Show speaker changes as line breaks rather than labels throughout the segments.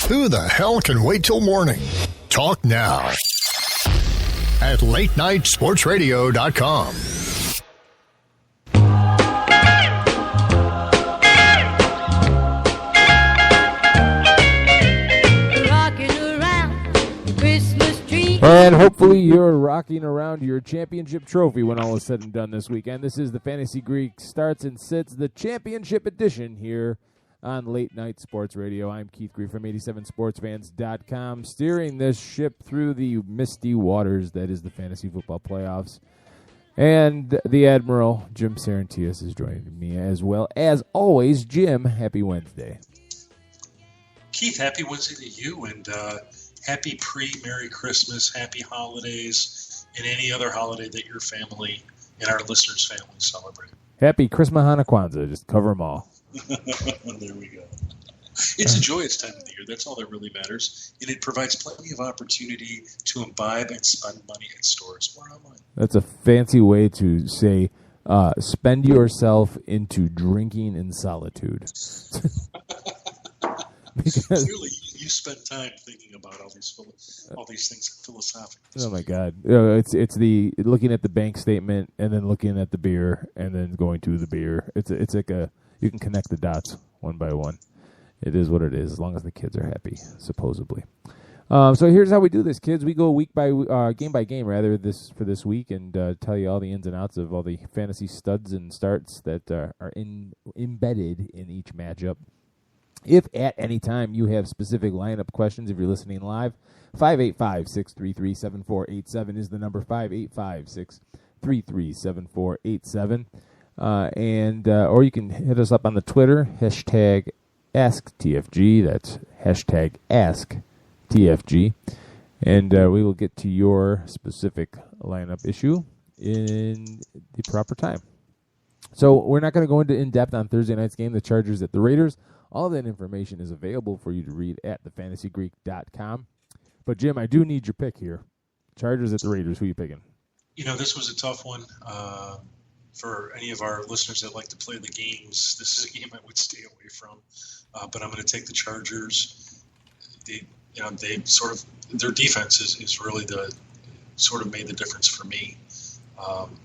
Who the hell can wait till morning? Talk now at latenightsportsradio.com.
And hopefully you're rocking around your championship trophy when all is said and done this weekend. This is the Fantasy Greek Starts and Sits, the championship edition here on Late Night Sports Radio. I'm Keith Greek from 87sportsfans.com, steering this ship through the misty waters that is the fantasy football playoffs. And the Admiral, Jim Sarantias, is joining me as well. As always, Jim, happy Wednesday.
Keith, happy Wednesday to you, and happy pre-Merry Christmas, happy holidays, and any other holiday that your family and our listeners' families celebrate.
Happy Christmas, Hanukkah, Kwanzaa. Just cover them all.
There we go. It's a joyous time of the year. That's all that really matters. And it provides plenty of opportunity to imbibe and spend money at stores or online.
That's a fancy way to say spend yourself into drinking in solitude.
Clearly, you spend time thinking about all these things philosophically.
Oh my God! It's the looking at the bank statement and then looking at the beer and then going to the beer. It's like you can connect the dots one by one. It is what it is, as long as the kids are happy, supposedly. So here's how we do this, kids. We go game by game, rather, for this week, and tell you all the ins and outs of all the fantasy studs and starts that are embedded in each matchup. If at any time you have specific lineup questions, if you're listening live, 585-633-7487 is the number, 585-633-7487. Or you can hit us up on the Twitter, hashtag AskTFG. That's hashtag AskTFG. And we will get to your specific lineup issue in the proper time. So we're not going to go into in-depth on Thursday night's game, the Chargers at the Raiders. All of that information is available for you to read at thefantasygreek.com. But, Jim, I do need your pick here. Chargers at the Raiders. Who are you picking?
This was a tough one. For any of our listeners that like to play the games, this is a game I would stay away from. But I'm going to take the Chargers. They sort of, their defense is really made the difference for me.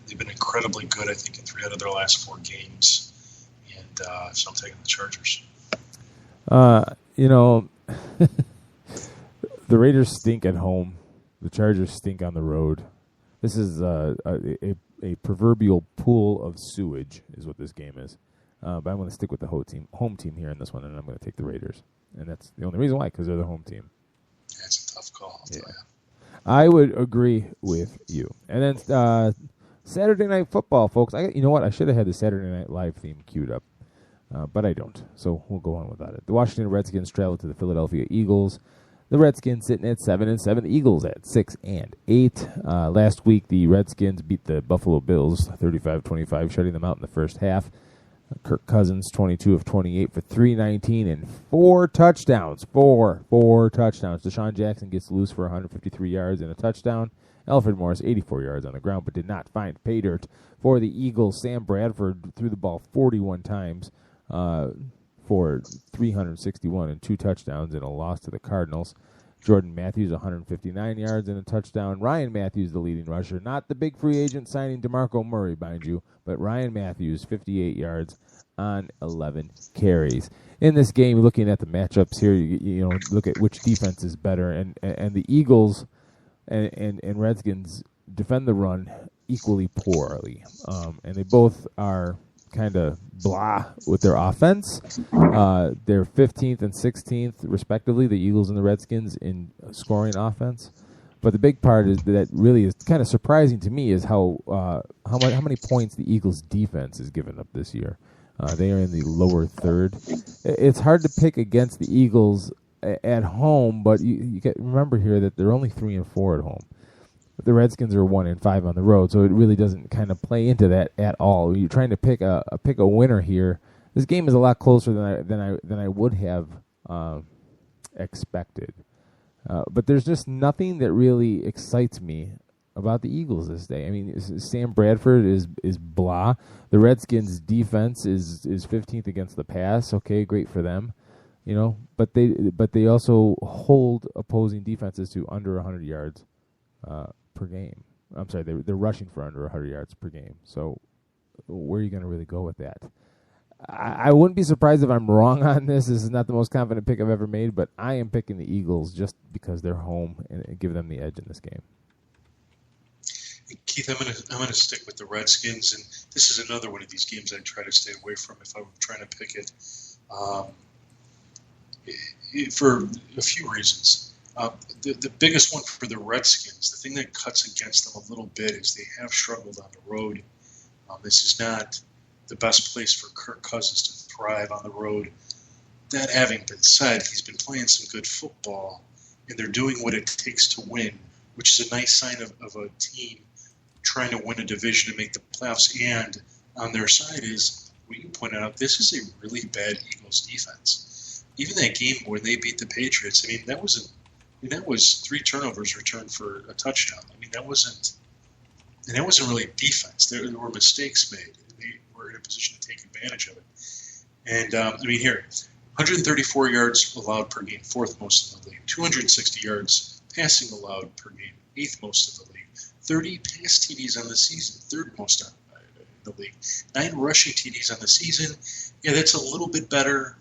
They've been incredibly good, I think, in 3 out of their last 4 games. And so I'm taking the Chargers.
The Raiders stink at home. The Chargers stink on the road. This is a proverbial pool of sewage is what this game is. But I'm going to stick with the home team here in this one, and I'm going to take the Raiders. And that's the only reason why, because they're the home team.
That's a tough call, I'll tell you.
I would agree with you. And then Saturday Night Football, folks. You know what? I should have had the Saturday Night Live theme queued up, but I don't. So we'll go on without it. The Washington Redskins travel to the Philadelphia Eagles. The Redskins sitting at 7-7. The Eagles at 6-8. Last week, the Redskins beat the Buffalo Bills 35-25, shutting them out in the first half. Kirk Cousins, 22 of 28 for 319 and 4 touchdowns. Four touchdowns. Deshaun Jackson gets loose for 153 yards and a touchdown. Alfred Morris, 84 yards on the ground, but did not find pay dirt for the Eagles. Sam Bradford threw the ball 41 times for 361 and 2 touchdowns in a loss to the Cardinals. Jordan Matthews, 159 yards and a touchdown. Ryan Matthews, the leading rusher. Not the big free agent signing DeMarco Murray, mind you, but Ryan Matthews, 58 yards on 11 carries. In this game, looking at the matchups here, you look at which defense is better, and the Eagles and Redskins defend the run equally poorly, and they both are kind of blah with their offense. They're 15th and 16th, respectively, the Eagles and the Redskins, in scoring offense. But the big part is that really is kind of surprising to me is how many points the Eagles' defense has given up this year. They are in the lower third. It's hard to pick against the Eagles at home, but you got remember here that they're only 3-4 at home. The Redskins are 1-5 on the road, so it really doesn't kind of play into that at all. You're trying to pick a winner here. This game is a lot closer than I would have expected. But there's just nothing that really excites me about the Eagles this day. I mean, Sam Bradford is blah. The Redskins' defense is 15th against the pass. Okay, great for them. But they also hold opposing defenses to under 100 yards per game. I'm sorry, they're rushing for under 100 yards per game. So where are you going to really go with that? I wouldn't be surprised if I'm wrong on this. This is not the most confident pick I've ever made, but I am picking the Eagles just because they're home and give them the edge in this game.
Keith, I'm gonna stick with the Redskins, and this is another one of these games I try to stay away from if I'm trying to pick it, for a few reasons. The biggest one for the Redskins, the thing that cuts against them a little bit is they have struggled on the road. This is not the best place for Kirk Cousins to thrive on the road. That having been said, he's been playing some good football, and they're doing what it takes to win, which is a nice sign of a team trying to win a division and make the playoffs. And on their side is, what you pointed out, this is a really bad Eagles defense. Even that game when they beat the Patriots, that was 3 turnovers returned for a touchdown. That wasn't really defense. There were mistakes made. They were in a position to take advantage of it. And, here, 134 yards allowed per game, 4th most in the league. 260 yards passing allowed per game, 8th most in the league. 30 pass TDs on the season, 3rd most in the league. 9 rushing TDs on the season. Yeah, that's a little bit better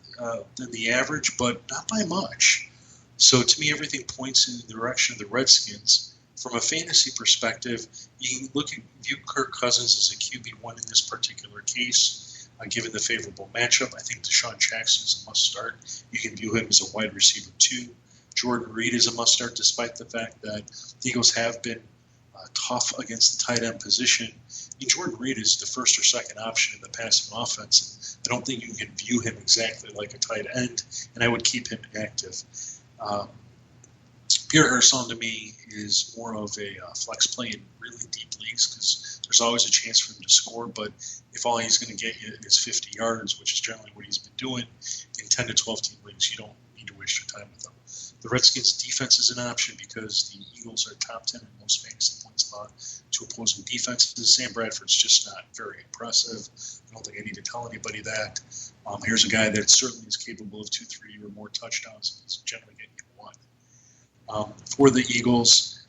than the average, but not by much. So to me, everything points in the direction of the Redskins. From a fantasy perspective, you can view Kirk Cousins as a QB1 in this particular case, given the favorable matchup. I think Deshaun Jackson is a must-start. You can view him as a wide receiver 2. Jordan Reed is a must-start, despite the fact that the Eagles have been tough against the tight end position. Jordan Reed is the first or second option in the passing offense. I don't think you can view him exactly like a tight end, and I would keep him active. Pierre Herson, to me, is more of a flex play in really deep leagues because there's always a chance for him to score, but if all he's going to get you is 50 yards, which is generally what he's been doing in 10 to 12 team leagues, you don't need to waste your time with him. The Redskins' defense is an option because the Eagles are top 10 in most fantasy points allowed to opposing defenses. Sam Bradford's just not very impressive. I don't think I need to tell anybody that. Here's a guy that certainly is capable of 2, 3, or more touchdowns, and he's generally getting you 1. For the Eagles,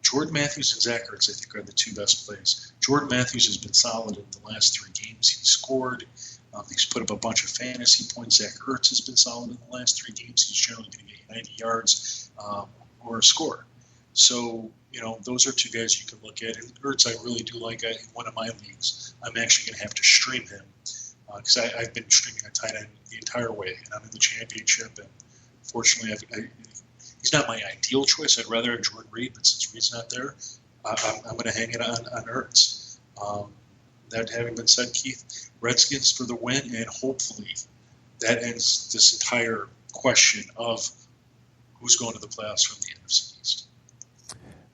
Jordan Matthews and Zach Ertz, I think, are the 2 best plays. Jordan Matthews has been solid in the last 3 games. He's scored. He's put up a bunch of fantasy points. Zach Ertz has been solid in the last 3 games. He's generally going to get you 90 yards or a score. So, those are 2 guys you can look at. And Ertz, I really do like in one of my leagues. I'm actually going to have to stream him because I've been streaming a tight end the entire way, and I'm in the championship. And fortunately, he's not my ideal choice. I'd rather have Jordan Reed, but since Reed's not there, I'm going to hang it on Ertz. That having been said, Keith, Redskins for the win, and hopefully that ends this entire question of who's going to the playoffs from the NFC East.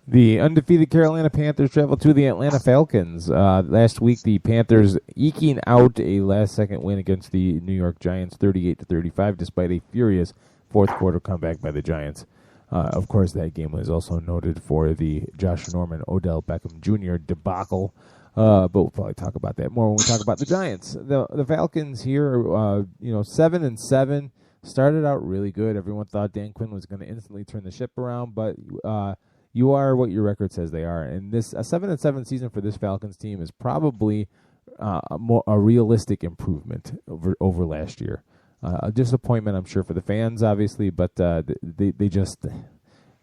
The undefeated Carolina Panthers travel to the Atlanta Falcons. Last week, the Panthers eking out a last-second win against the New York Giants, 38-35, despite a furious fourth-quarter comeback by the Giants. Of course, that game was also noted for the Josh Norman, Odell Beckham Jr. debacle. But we'll probably talk about that more when we talk about the Giants. The Falcons here, 7-7, started out really good. Everyone thought Dan Quinn was going to instantly turn the ship around, but you are what your record says they are. And a 7-7 season for this Falcons team is probably a realistic improvement over last year. A disappointment, I'm sure, for the fans, obviously, but they're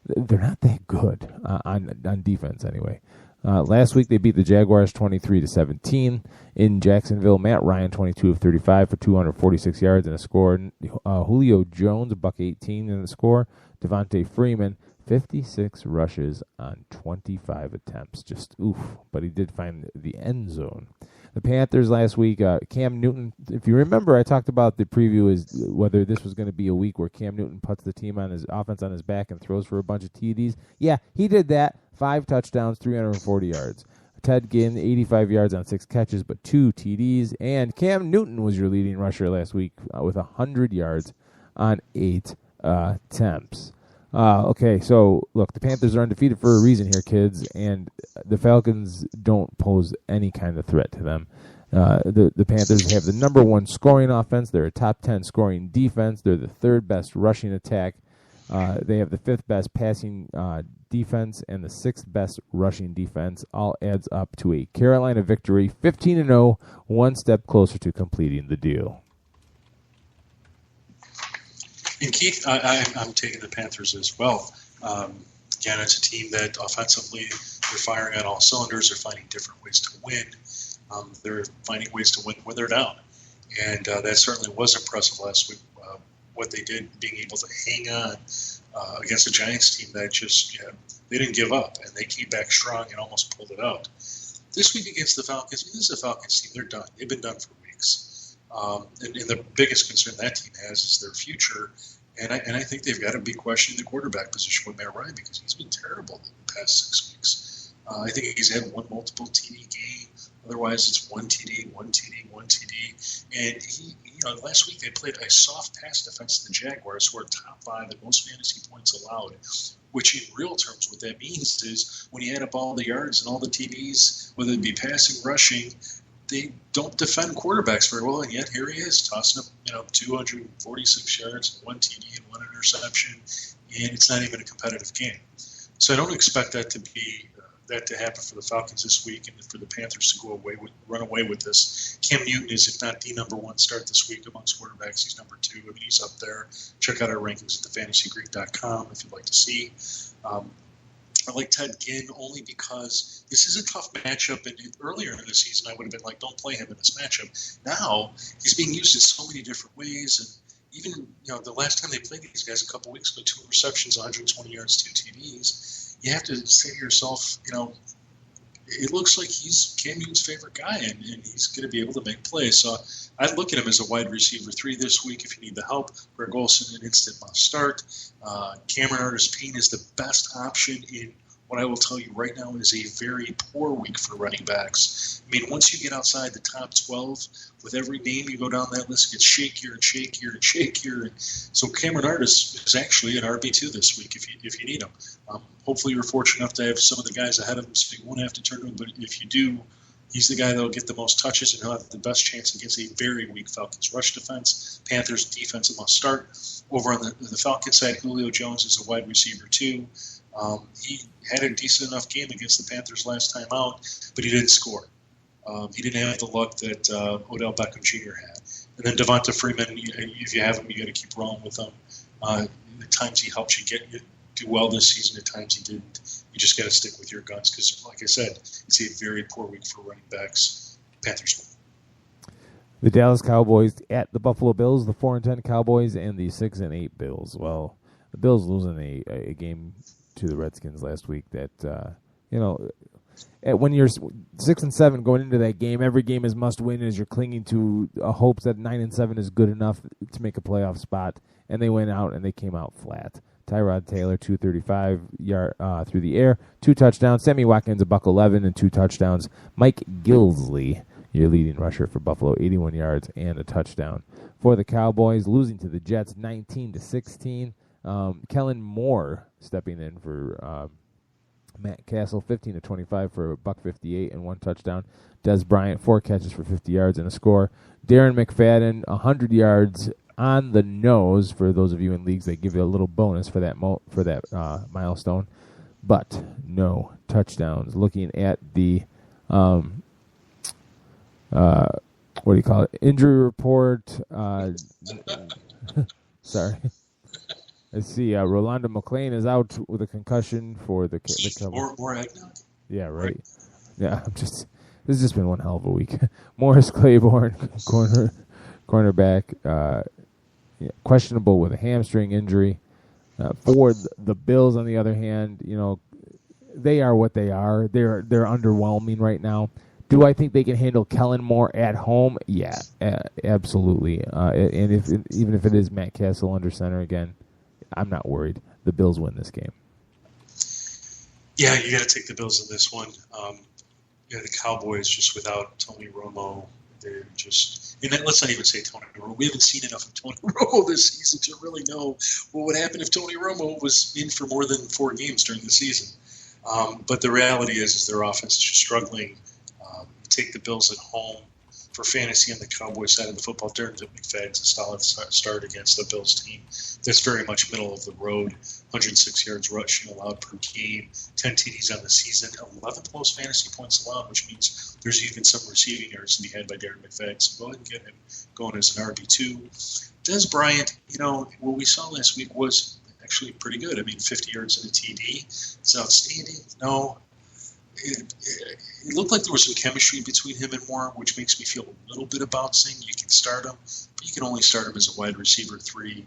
not that good on defense anyway. Last week they beat the Jaguars 23-17 in Jacksonville. Matt Ryan 22 of 35 for 246 yards and a score. Julio Jones $118 in the score. Devontae Freeman 56 rushes on 25 attempts. Just oof, but he did find the end zone. The Panthers last week, Cam Newton, if you remember, I talked about the preview is whether this was going to be a week where Cam Newton puts the team on his offense on his back and throws for a bunch of TDs. Yeah, he did that. 5 touchdowns, 340 yards. Ted Ginn, 85 yards on 6 catches, but 2 TDs. And Cam Newton was your leading rusher last week with 100 yards on 8 attempts. Okay, so look, the Panthers are undefeated for a reason here, kids, and the Falcons don't pose any kind of threat to them. The Panthers have the number 1 scoring offense. They're a top 10 scoring defense. They're the 3rd best rushing attack. They have the 5th best passing defense and the 6th best rushing defense. All adds up to a Carolina victory, 15-0, one step closer to completing the deal.
And Keith, I'm taking the Panthers as well. Again, it's a team that offensively they're firing on all cylinders. They're finding different ways to win. They're finding ways to win when they're down. And that certainly was impressive last week, what they did, being able to hang on against a Giants team that just, they didn't give up, and they came back strong and almost pulled it out. This week against the Falcons, this is a Falcons team. They're done. They've been done for weeks. And the biggest concern that team has is their future. And I think they've got to be questioning the quarterback position with Matt Ryan, because he's been terrible the past 6 weeks. I think he's had one multiple TD game. Otherwise, it's one TD, one TD, one TD. And he, last week they played a soft pass defense to the Jaguars, who are top 5 in most fantasy points allowed. Which in real terms, what that means is when you add up all the yards and all the TDs, whether it be passing, rushing, they don't defend quarterbacks very well, and yet here he is tossing up, 246 yards, 1 TD, and 1 interception, and it's not even a competitive game. So I don't expect that to happen for the Falcons this week, and for the Panthers to run away with this. Cam Newton is, if not the number 1 start this week amongst quarterbacks, he's number 2. I mean, he's up there. Check out our rankings at thefantasygreek.com if you'd like to see. I like Ted Ginn only because this is a tough matchup. And earlier in the season, I would have been like, don't play him in this matchup. Now, he's being used in so many different ways. And even, the last time they played these guys a couple weeks ago, 2 receptions, 120 yards, 2 TDs, you have to say to yourself, it looks like he's Cam Newton's favorite guy, and he's going to be able to make plays. So I'd look at him as a wide receiver 3 this week if you need the help. Greg Olsen, an instant must start. Cameron Artis-Payne is the best option in what I will tell you right now is a very poor week for running backs. I mean, once you get outside the top 12, with every name you go down that list, it gets shakier and shakier and shakier. And so Cameron Artis is actually an RB2 this week if you need him. Hopefully you're fortunate enough to have some of the guys ahead of him so you won't have to turn to him. But if you do, he's the guy that will get the most touches and he'll have the best chance against a very weak Falcons rush defense. Panthers defense must start. Over on the Falcons side, Julio Jones is a wide receiver 2. He had a decent enough game against the Panthers last time out, but he didn't score. He didn't have the luck that Odell Beckham Jr. had. And then Devonta Freeman, if you have him, you got to keep rolling with him. The times he helped you do well this season, at times he didn't. You just got to stick with your guns because, like I said, it's a very poor week for running backs. Panthers win.
The Dallas Cowboys at the Buffalo Bills, the 4-10 Cowboys, and the 6-8 Bills. Well, the Bills losing a game to the Redskins last week that, when you're 6-7 going into that game, every game is must win as you're clinging to hopes that 9-7 is good enough to make a playoff spot, and they went out and they came out flat. Tyrod Taylor, 235 yard through the air, 2 touchdowns. Sammy Watkins, $111 and 2 touchdowns. Mike Gillislee, your leading rusher for Buffalo, 81 yards and a touchdown. For the Cowboys, losing to the Jets, 19-16. Kellen Moore stepping in for Matt Castle, 15-25 for $158 and 1 touchdown. Des Bryant, 4 catches for 50 yards and a score. Darren McFadden, 100 yards on the nose. For those of you in leagues, they give you a little bonus for that milestone, but no touchdowns. Looking at the injury report. Sorry. Let's see. Rolando McClain is out with a concussion for the
More eggnog.
Yeah, right. Yeah, this has just been one hell of a week. Morris Claiborne, cornerback, questionable with a hamstring injury. For the Bills, on the other hand, they are what they are. They're underwhelming right now. Do I think they can handle Kellen Moore at home? Yeah, absolutely. And even if it is Matt Castle under center again, I'm not worried. The Bills win this game.
Yeah, you got to take the Bills in this one. The Cowboys, just without Tony Romo, they're just... And let's not even say Tony Romo. We haven't seen enough of Tony Romo this season to really know what would happen if Tony Romo was in for more than 4 games during the season. But the reality is their offense is just struggling. You take the Bills at home. for fantasy on the Cowboys side of the football, Darren McFadden's a solid start against the Bills team. That's very much middle of the road. 106 yards rushing allowed per game, 10 TDs on the season, 11th most fantasy points allowed, which means there's even some receiving yards to be had by Darren McFadden. So go ahead and get him going as an RB2. Des Bryant, what we saw last week was actually pretty good. I mean, 50 yards and a TD. It's outstanding. No, it looked like there was some chemistry between him and Moore, which makes me feel a little bit about saying you can start him, but you can only start him as a wide receiver 3.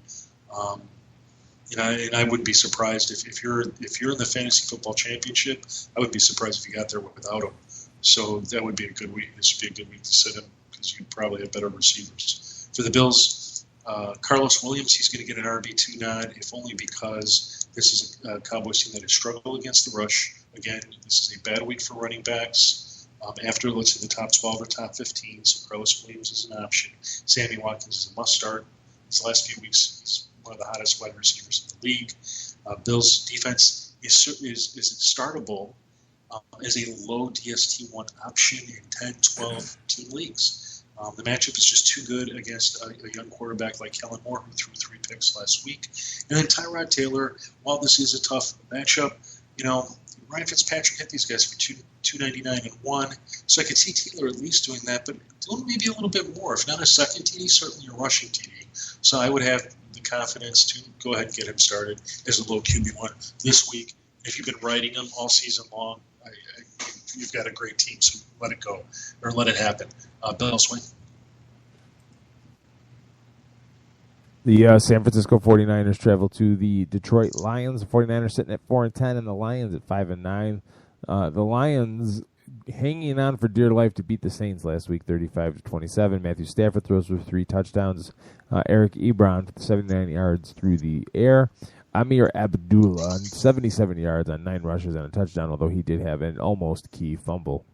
And I wouldn't be surprised if you're in the fantasy football championship. I would be surprised if you got there without him. So that would be a good week. This would be a good week to sit him because you probably have better receivers. For the Bills, Carlos Williams, he's going to get an RB2 nod, if only because this is a Cowboys team that has struggled against the rush. Again, this is a bad week for running backs. After, let's say, the top 12 or top 15, so Carlos Williams is an option. Sammy Watkins is a must-start. These last few weeks, he's one of the hottest wide receivers in the league. Bills' defense is startable as a low DST1 option in 10, 12 team leagues. The matchup is just too good against a young quarterback like Kellen Moore, who threw 3 picks last week. And then Tyrod Taylor, while this is a tough matchup, Ryan Fitzpatrick hit these guys for 299 and 1. So I could see Taylor at least doing that, but doing maybe a little bit more. If not a second TD, certainly a rushing TD. So I would have the confidence to go ahead and get him started as a low QB1 this week. If you've been riding him all season long, you've got a great team, so let it go or let it happen. Bill Swing.
The San Francisco 49ers travel to the Detroit Lions. The 49ers sitting at 4-10, and the Lions at 5-9. The Lions hanging on for dear life to beat the Saints last week, 35-27. Matthew Stafford throws for 3 touchdowns. Eric Ebron for 79 yards through the air. Amir Abdullah, 77 yards on 9 rushes and a touchdown, although he did have an almost key fumble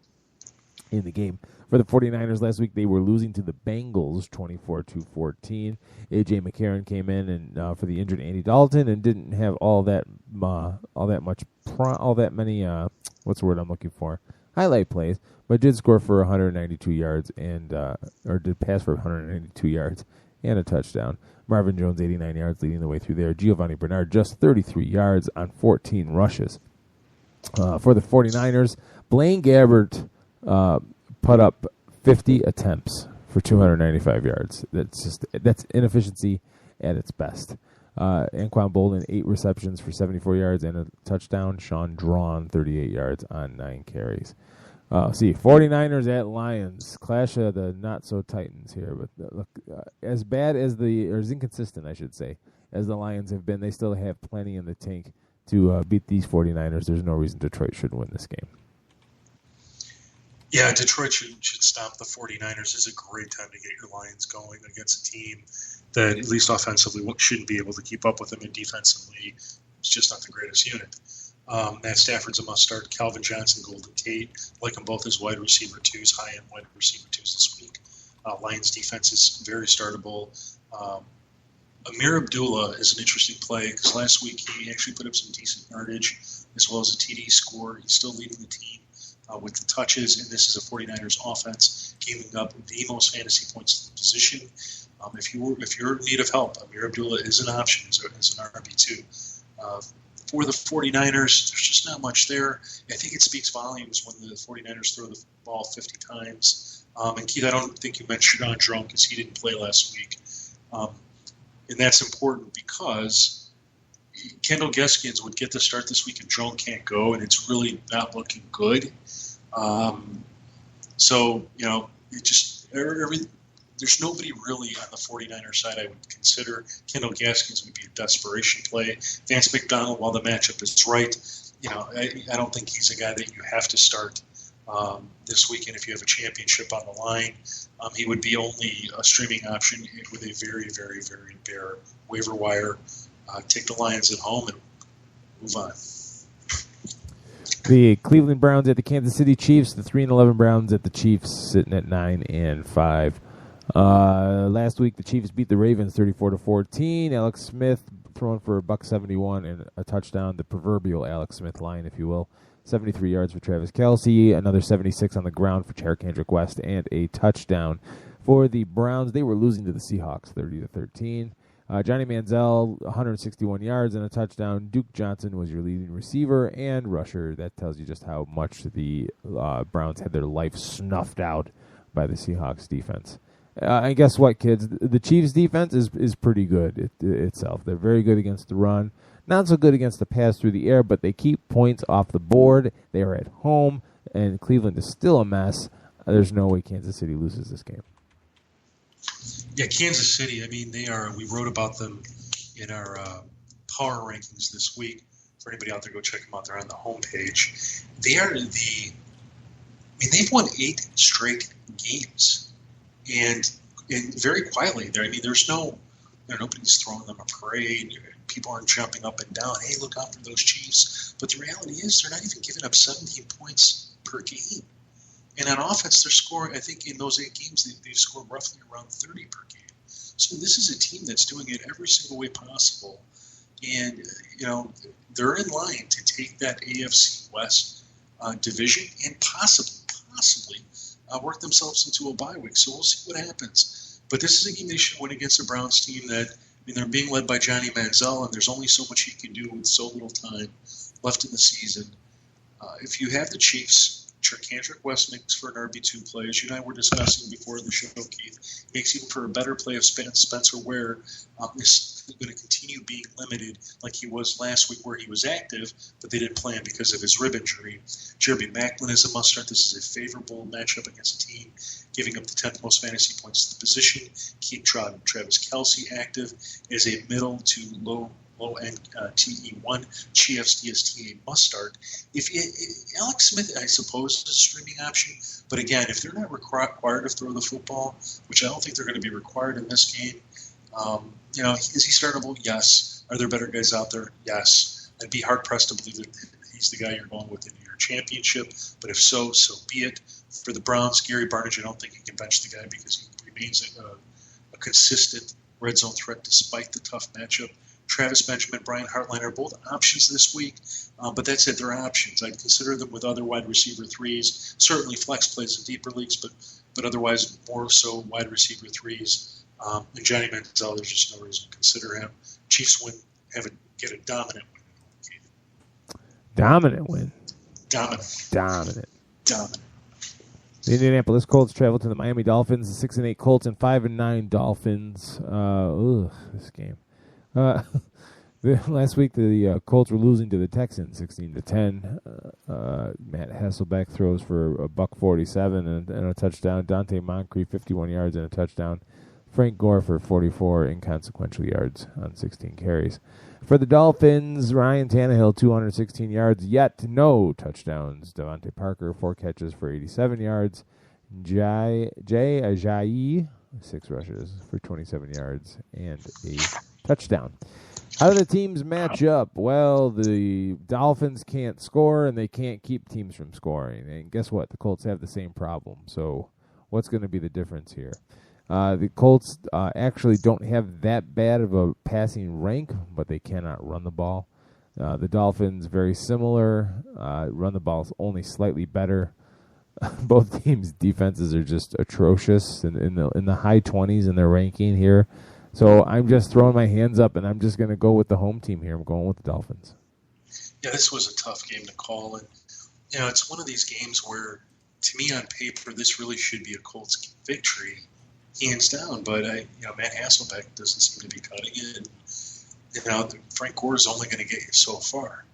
in the game. For the 49ers last week, they were losing to the Bengals 24-14. A.J. McCarron came in and for the injured Andy Dalton and didn't have all that many what's the word I'm looking for? Highlight plays, but did score for 192 yards and or did pass for 192 yards and a touchdown. Marvin Jones 89 yards leading the way through there. Giovanni Bernard just 33 yards on 14 rushes. For the 49ers, Blaine Gabbert put up 50 attempts for 295 yards. That's inefficiency at its best. Anquan Bolden, 8 receptions for 74 yards and a touchdown. Sean Drawn, 38 yards on 9 carries. 49ers at Lions. Clash of the not-so-Titans here. But look, as bad as or as inconsistent, I should say, as the Lions have been, they still have plenty in the tank to beat these 49ers. There's no reason Detroit shouldn't win this game.
Yeah, Detroit should stop the 49ers. It's a great time to get your Lions going against a team that, at least offensively, shouldn't be able to keep up with them, and defensively, it's just not the greatest unit. Matt Stafford's a must-start. Calvin Johnson, Golden Tate, like them both as wide receiver 2s, high-end wide receiver 2s this week. Lions defense is very startable. Amir Abdullah is an interesting play because last week he actually put up some decent yardage as well as a TD score. He's still leading the team with the touches, and this is a 49ers offense giving up the most fantasy points to the position. If you're in need of help, Amir Abdullah is an option as an RB2. For the 49ers, there's just not much there. I think it speaks volumes when the 49ers throw the ball 50 times. And Keith, I don't think you mentioned on Drone because he didn't play last week. And that's important because Kendall Gaskins would get the start this week and Drone can't go, and it's really not looking good. There's nobody really on the 49ers side I would consider. Kendall Gaskins would be a desperation play. Vance McDonald, while the matchup is right, I don't think he's a guy that you have to start this weekend if you have a championship on the line. He would be only a streaming option with a very, very, very bare waiver wire. Take the Lions at home and move on.
The Cleveland Browns at the Kansas City Chiefs. The 3-11 Browns at the Chiefs, sitting at 9-5. Last week, the Chiefs beat the Ravens 34-14. Alex Smith throwing for $171 and a touchdown. The proverbial Alex Smith line, if you will. 73 yards for Travis Kelce, another 76 on the ground for Kendrick West, and a touchdown for the Browns. They were losing to the Seahawks 30-13. Johnny Manziel, 161 yards and a touchdown. Duke Johnson was your leading receiver and rusher. That tells you just how much the Browns had their life snuffed out by the Seahawks defense. And guess what, kids? The Chiefs defense is pretty good itself. They're very good against the run. Not so good against the pass through the air, but they keep points off the board. They are at home, and Cleveland is still a mess. There's no way Kansas City loses this game.
Yeah, Kansas City, I mean, they are, we wrote about them in our power rankings this week. For anybody out there, go check them out. They're on the homepage. They are they've won 8 straight games. And very quietly there. I mean, nobody's throwing them a parade. People aren't jumping up and down. Hey, look out for those Chiefs. But the reality is they're not even giving up 17 points per game. And on offense, they're scoring, I think in those 8 games, they've scored roughly around 30 per game. So this is a team that's doing it every single way possible. And, they're in line to take that AFC West division and possibly work themselves into a bye week. So we'll see what happens. But this is a game they should win against a Browns team that, they're being led by Johnny Manziel, and there's only so much he can do with so little time left in the season. If you have the Chiefs, Kendrick West makes for an RB2 play. As you and I were discussing before the show, Keith, makes even for a better play of Spencer Ware. Is going to continue being limited like he was last week where he was active, but they didn't play him because of his rib injury. Jeremy Maclin is a must-start. This is a favorable matchup against a team giving up the 10th most fantasy points to the position. Keep Travis Kelce active as a middle to low-end TE1. Chiefs DSTA must-start. If Alex Smith, I suppose, is a streaming option, but again, if they're not required to throw the football, which I don't think they're going to be required in this game, is he startable? Yes. Are there better guys out there? Yes. I'd be hard-pressed to believe that he's the guy you're going with in your championship, but if so be it. For the Browns, Gary Barnidge, I don't think you can bench the guy because he remains a consistent red zone threat despite the tough matchup. Travis Benjamin, Brian Hartline are both options this week, but that's it. They're options. I'd consider them with other wide receiver threes. Certainly flex plays in deeper leagues, but otherwise more so wide receiver threes. And Johnny Manziel, there's just no reason to consider him. Chiefs get a dominant win.
Dominant win.
Dominant.
The Indianapolis Colts travel to the Miami Dolphins. The 6-8 Colts and 5-9 Dolphins. This game. Last week the Colts were losing to the Texans 16-10. Matt Hasselbeck throws for $147 and a touchdown. Dante Moncrief 51 yards and a touchdown. Frank Gore for 44 inconsequential yards on 16 carries. For the Dolphins, Ryan Tannehill 216 yards, yet no touchdowns. Devontae Parker 4 catches for 87 yards. Jay Ajayi 6 rushes for 27 yards and a touchdown. How do the teams match up? Well, the Dolphins can't score, and they can't keep teams from scoring. And guess what? The Colts have the same problem. So what's going to be the difference here? The Colts actually don't have that bad of a passing rank, but they cannot run the ball. The Dolphins, very similar. Run the ball is only slightly better. Both teams' defenses are just atrocious in the high 20s in their ranking here. So I'm just throwing my hands up, and I'm just going to go with the home team here. I'm going with the Dolphins.
Yeah, this was a tough game to call. And, it's one of these games where, to me on paper, this really should be a Colts victory, hands down. But, Matt Hasselbeck doesn't seem to be cutting it. And, Frank Gore is only going to get you so far.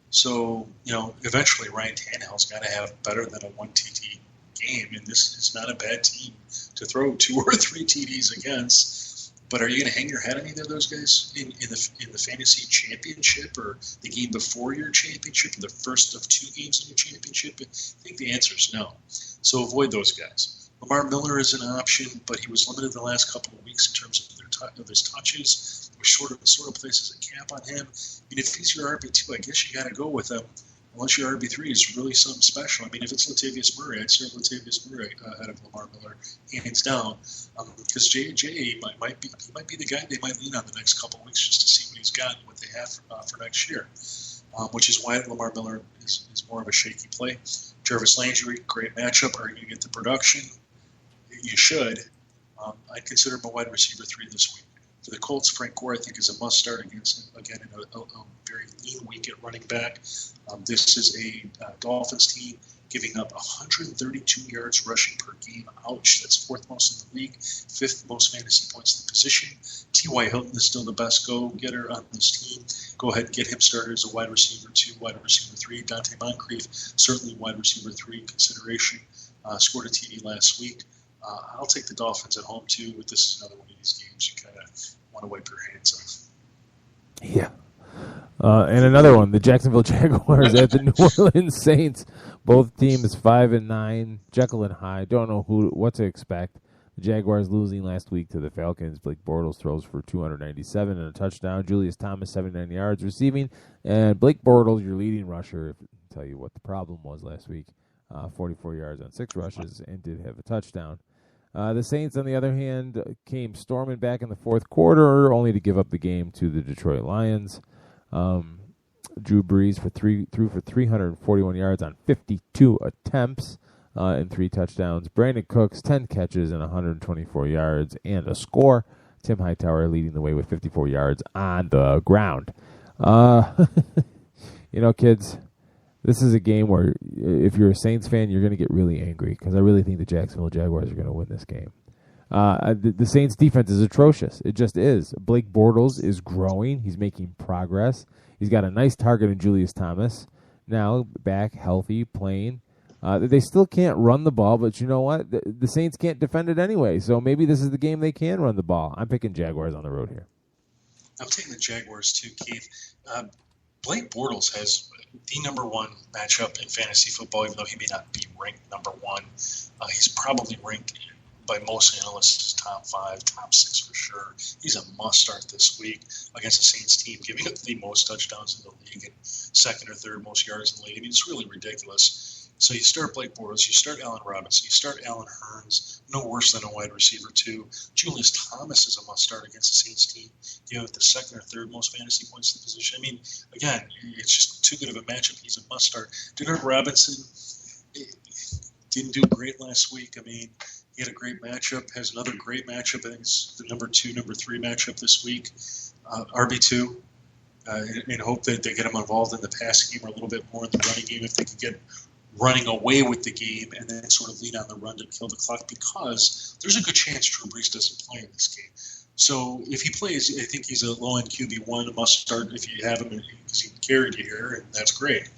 So, eventually Ryan Tannehill's got to have better than a 1 TD game. And this is not a bad team to throw 2 or 3 TDs against. But are you going to hang your head on either of those guys in the fantasy championship or the game before your championship, or the first of 2 games in your championship? I think the answer is no. So avoid those guys. Lamar Miller is an option, but he was limited the last couple of weeks in terms of his touches, which sort of places a cap on him. I mean, if he's your RB2, I guess you got to go with him. Unless your RB3 is really something special. I mean, if it's Latavius Murray, I'd start Latavius Murray ahead of Lamar Miller, hands down. Because J.J. might be the guy they might lean on the next couple of weeks just to see what he's got and what they have for next year. which is why Lamar Miller is more of a shaky play. Jarvis Landry, great matchup. Are you going to get the production? You should. I'd consider him a wide receiver 3 this week. For the Colts, Frank Gore, I think, is a must-start against, again, in a very lean week at running back. This is a Dolphins team giving up 132 yards rushing per game. Ouch, that's 4th most in the league, 5th most fantasy points in the position. T.Y. Hilton is still the best go-getter on this team. Go ahead and get him started as a wide receiver 2, wide receiver 3. Dante Moncrief, certainly wide receiver 3 consideration. Scored a TD last week. I'll take the Dolphins at home, too, but this is another one of these games you kind of want to wipe your hands off.
Yeah. And another one, the Jacksonville Jaguars at the New Orleans Saints. Both teams 5-9, Jekyll and Hyde. Don't know what to expect. The Jaguars losing last week to the Falcons. Blake Bortles throws for 297 and a touchdown. Julius Thomas 79 yards receiving, and Blake Bortles, your leading rusher. I'll tell you what the problem was last week. 44 yards on 6 rushes and did have a touchdown. The Saints, on the other hand, came storming back in the 4th quarter, only to give up the game to the Detroit Lions. Drew Brees threw for 341 yards on 52 attempts and 3 touchdowns. Brandon Cooks, 10 catches and 124 yards and a score. Tim Hightower leading the way with 54 yards on the ground. Kids, this is a game where if you're a Saints fan, you're going to get really angry because I really think the Jacksonville Jaguars are going to win this game. The Saints' defense is atrocious. It just is. Blake Bortles is growing. He's making progress. He's got a nice target in Julius Thomas. Now back, healthy, playing. They still can't run the ball, but you know what? The Saints can't defend it anyway, so maybe this is the game they can run the ball. I'm picking Jaguars on the road here.
I'm taking the Jaguars too, Keith. Blake Bortles has the number 1 matchup in fantasy football, even though he may not be ranked number 1. He's probably ranked by most analysts top 5, top 6 for sure. He's a must-start this week against the Saints team, giving up the most touchdowns in the league and 2nd or 3rd most yards in the league. I mean, it's really ridiculous. So you start Blake Bortles, you start Allen Robinson, you start Allen Hurns, no worse than a wide receiver 2. Julius Thomas is a must-start against the Saints team, giving up the 2nd or 3rd most fantasy points in the position. I mean, again, it's just too good of a matchup. He's a must-start. Denard Robinson didn't do great last week. I mean, he had a great matchup, has another great matchup. I think it's the number 2, number 3 matchup this week. RB2, and hope that they get him involved in the passing game or a little bit more in the running game if they can get running away with the game and then sort of lean on the run to kill the clock, because there's a good chance Drew Brees doesn't play in this game. So if he plays, I think he's a low-end QB1, a must-start if you have him because he carried you here, and that's great.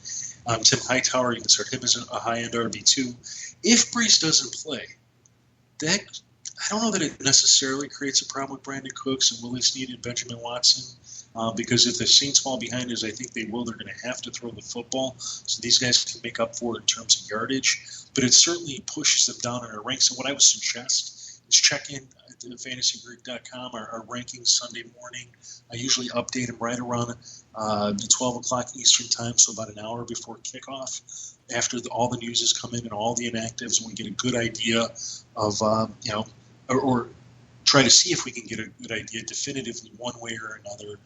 Tim Hightower, you can start him as a high-end RB2. If Brees doesn't play, I don't know that it necessarily creates a problem with Brandon Cooks and Willie Snead and Benjamin Watson. Because if the Saints fall behind, as I think they will, they're going to have to throw the football. So these guys can make up for it in terms of yardage. But it certainly pushes them down in our ranks. And what I would suggest is check in at fantasygreek.com, our rankings Sunday morning. I usually update them right around 12 o'clock Eastern time, so about an hour before kickoff, after all the news has come in and all the inactives, and we get a good idea of, or try to see if we can get a good idea definitively one way or another,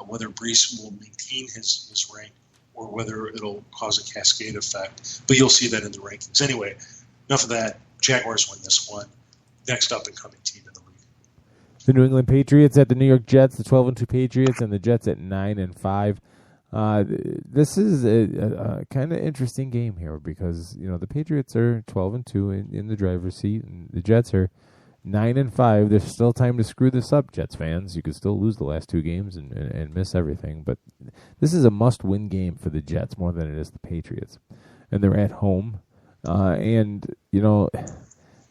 whether Brees will maintain his rank or whether it'll cause a cascade effect. But you'll see that in the rankings. Anyway, enough of that. Jaguars win this one. Next up-and-coming team in the league.
The New England Patriots at the New York Jets, the 12-2 Patriots, and the Jets at 9-5. This is a kind of interesting game here because the Patriots are 12-2 in the driver's seat, and the Jets are 9-5. There's still time to screw this up, Jets fans. You could still lose the last 2 games and miss everything. But this is a must-win game for the Jets more than it is the Patriots. And they're at home.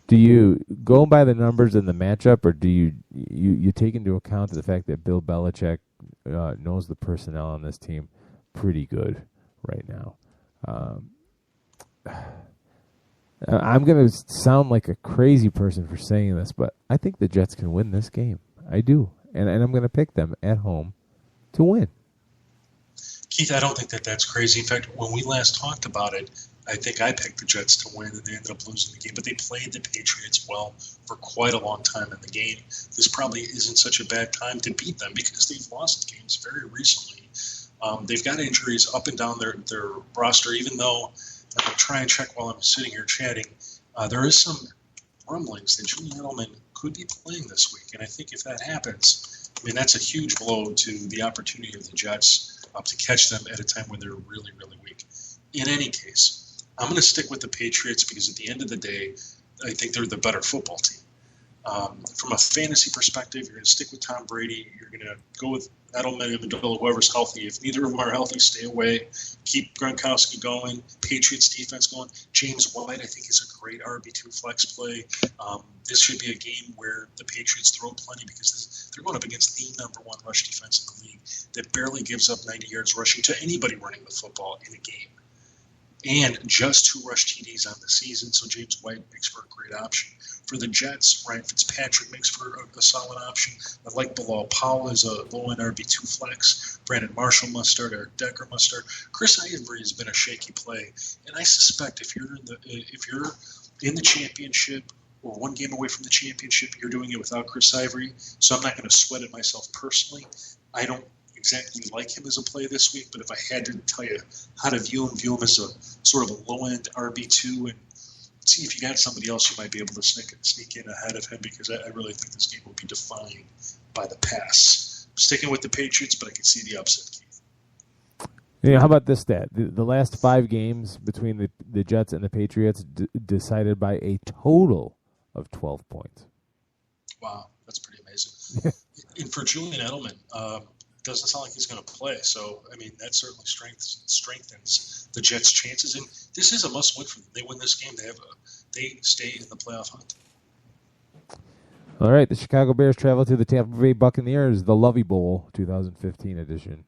Do you go by the numbers in the matchup, or do you take into account the fact that Bill Belichick knows the personnel on this team pretty good right now? I'm going to sound like a crazy person for saying this, but I think the Jets can win this game. I do. And I'm going to pick them at home to win.
Keith, I don't think that's crazy. In fact, when we last talked about it, I think I picked the Jets to win, and they ended up losing the game. But they played the Patriots well for quite a long time in the game. This probably isn't such a bad time to beat them because they've lost games very recently. They've got injuries up and down their roster, even though I'll try and check while I'm sitting here chatting. There is some rumblings that Julian Edelman could be playing this week, and I think if that happens, I mean, that's a huge blow to the opportunity of the Jets to catch them at a time when they're really, really weak. In any case, I'm going to stick with the Patriots because at the end of the day, I think they're the better football team. From a fantasy perspective, you're going to stick with Tom Brady. You're going to go with Edelman, Amendola, whoever's healthy. If neither of them are healthy, stay away. Keep Gronkowski going. Patriots defense going. James White, I think, is a great RB2 flex play. This should be a game where the Patriots throw plenty because they're going up against the number one rush defense in the league that barely gives up 90 yards rushing to anybody running the football in a game. And just 2 rush TDs on the season, so James White makes for a great option. For the Jets, Ryan Fitzpatrick makes for a solid option. I like Bilal Powell as a low-end RB2 flex. Brandon Marshall must start. Eric Decker must start. Chris Ivory has been a shaky play, and I suspect if you're in the championship or one game away from the championship, you're doing it without Chris Ivory. So I'm not going to sweat it myself personally. I don't exactly like him as a play this week, but if I had to tell you how to view him as a sort of a low-end RB2 and see if you got somebody else you might be able to sneak in ahead of him, because I really think this game will be defined by the pass. I'm sticking with the Patriots, but I can see the upset, Keith.
Yeah, how about this stat? The last 5 games between the Jets and the Patriots decided by a total of 12 points.
Wow, that's pretty amazing. And for Julian Edelman, doesn't sound like he's going to play. So, I mean, that certainly strengthens the Jets' chances. And this is a must-win for them. They win this game, they stay in the playoff hunt.
All right, the Chicago Bears travel to the Tampa Bay Buccaneers, the Lovey Bowl 2015 edition.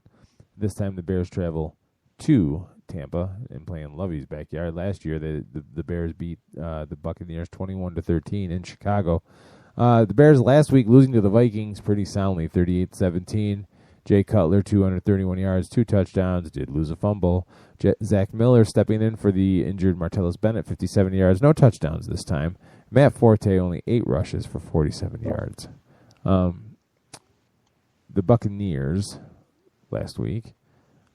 This time the Bears travel to Tampa and play in Lovey's backyard. Last year, the Bears beat the Buccaneers 21-13 in Chicago. The Bears last week losing to the Vikings pretty soundly, 38-17. Jay Cutler, 231 yards, 2 touchdowns, did lose a fumble. Zach Miller stepping in for the injured Martellus Bennett, 57 yards, no touchdowns this time. Matt Forte, only 8 rushes for 47 yards. The Buccaneers last week,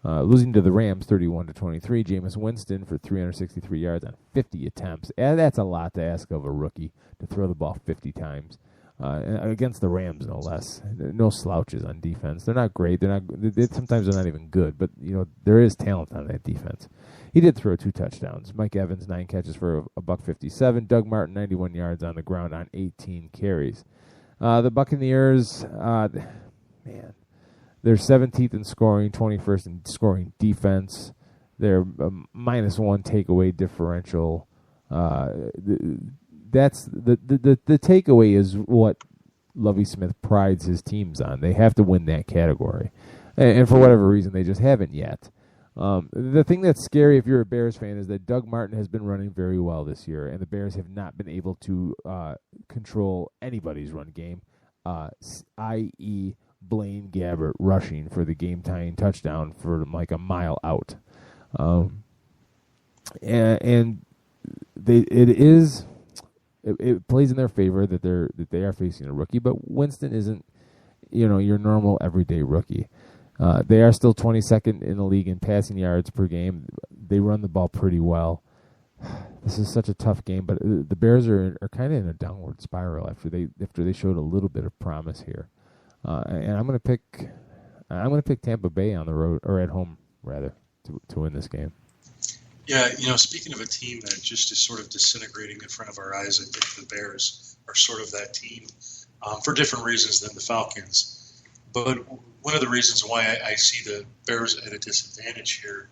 losing to the Rams, 31-23. Jameis Winston for 363 yards on 50 attempts. And that's a lot to ask of a rookie to throw the ball 50 times. Against the Rams, no less. No slouches on defense. They're not great. Sometimes they're not even good, but there is talent on that defense. He did throw 2 touchdowns. Mike Evans, 9 catches for a $157. Doug Martin, 91 yards on the ground on 18 carries. The Buccaneers, man, they're 17th in scoring, 21st in scoring defense. They're -1 takeaway differential. That's the takeaway is what Lovie Smith prides his teams on. They have to win that category, and for whatever reason, they just haven't yet. The thing that's scary if you're a Bears fan is that Doug Martin has been running very well this year, and the Bears have not been able to control anybody's run game, i.e. Blaine Gabbert rushing for the game-tying touchdown for like a mile out, and it plays in their favor that they are facing a rookie, but Winston isn't, your normal everyday rookie. They are still 22nd in the league in passing yards per game. They run the ball pretty well. This is such a tough game, but the Bears are kind of in a downward spiral after they showed a little bit of promise here. And I'm going to pick Tampa Bay on the road, or at home rather, to win this game.
Yeah, speaking of a team that just is sort of disintegrating in front of our eyes, I think the Bears are sort of that team for different reasons than the Falcons. But one of the reasons why I see the Bears at a disadvantage here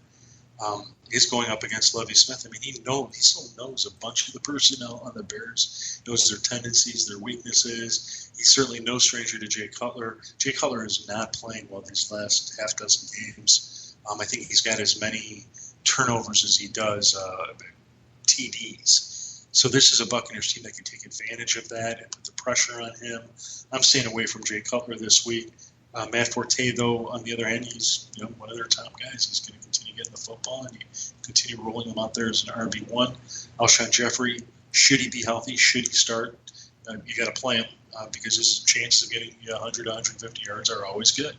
is going up against Lovie Smith. I mean, he still knows a bunch of the personnel on the Bears, knows their tendencies, their weaknesses. He's certainly no stranger to Jay Cutler. Jay Cutler is not playing well these last half dozen games. I think he's got as many turnovers as he does TDs. So this is a Buccaneers team that can take advantage of that and put the pressure on him. I'm staying away from Jay Cutler this week. Matt Forte, though, on the other hand, he's one of their top guys. He's going to continue getting the football and continue rolling him out there as an RB1. Alshon Jeffrey, should he be healthy? Should he start? You got to play him because his chances of getting 100 to 150 yards are always good.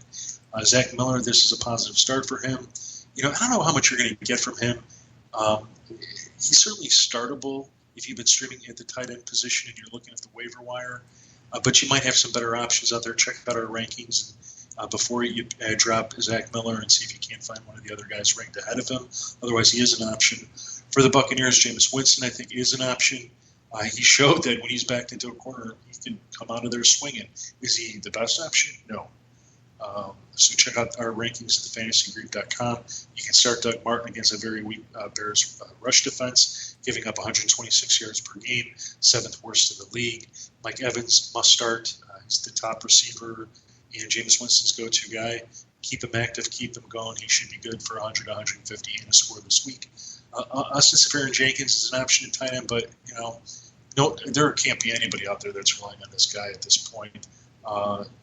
Zach Miller, this is a positive start for him. I don't know how much you're going to get from him. He's certainly startable if you've been streaming at the tight end position and you're looking at the waiver wire. But you might have some better options out there. Check out our rankings before you drop Zach Miller and see if you can't find one of the other guys ranked ahead of him. Otherwise, he is an option. For the Buccaneers, Jameis Winston, I think, is an option. He showed that when he's backed into a corner, he can come out of there swinging. Is he the best option? No. So check out our rankings at thefantasygroup.com. You can start Doug Martin against a very weak Bears rush defense, giving up 126 yards per game, 7th worst in the league. Mike Evans must start. He's the top receiver and Jameis Winston's go-to guy. Keep him active, keep him going. He should be good for 100, 150 and a score this week. Austin Seferian-Jenkins is an option at tight end, but no, there can't be anybody out there that's relying on this guy at this point.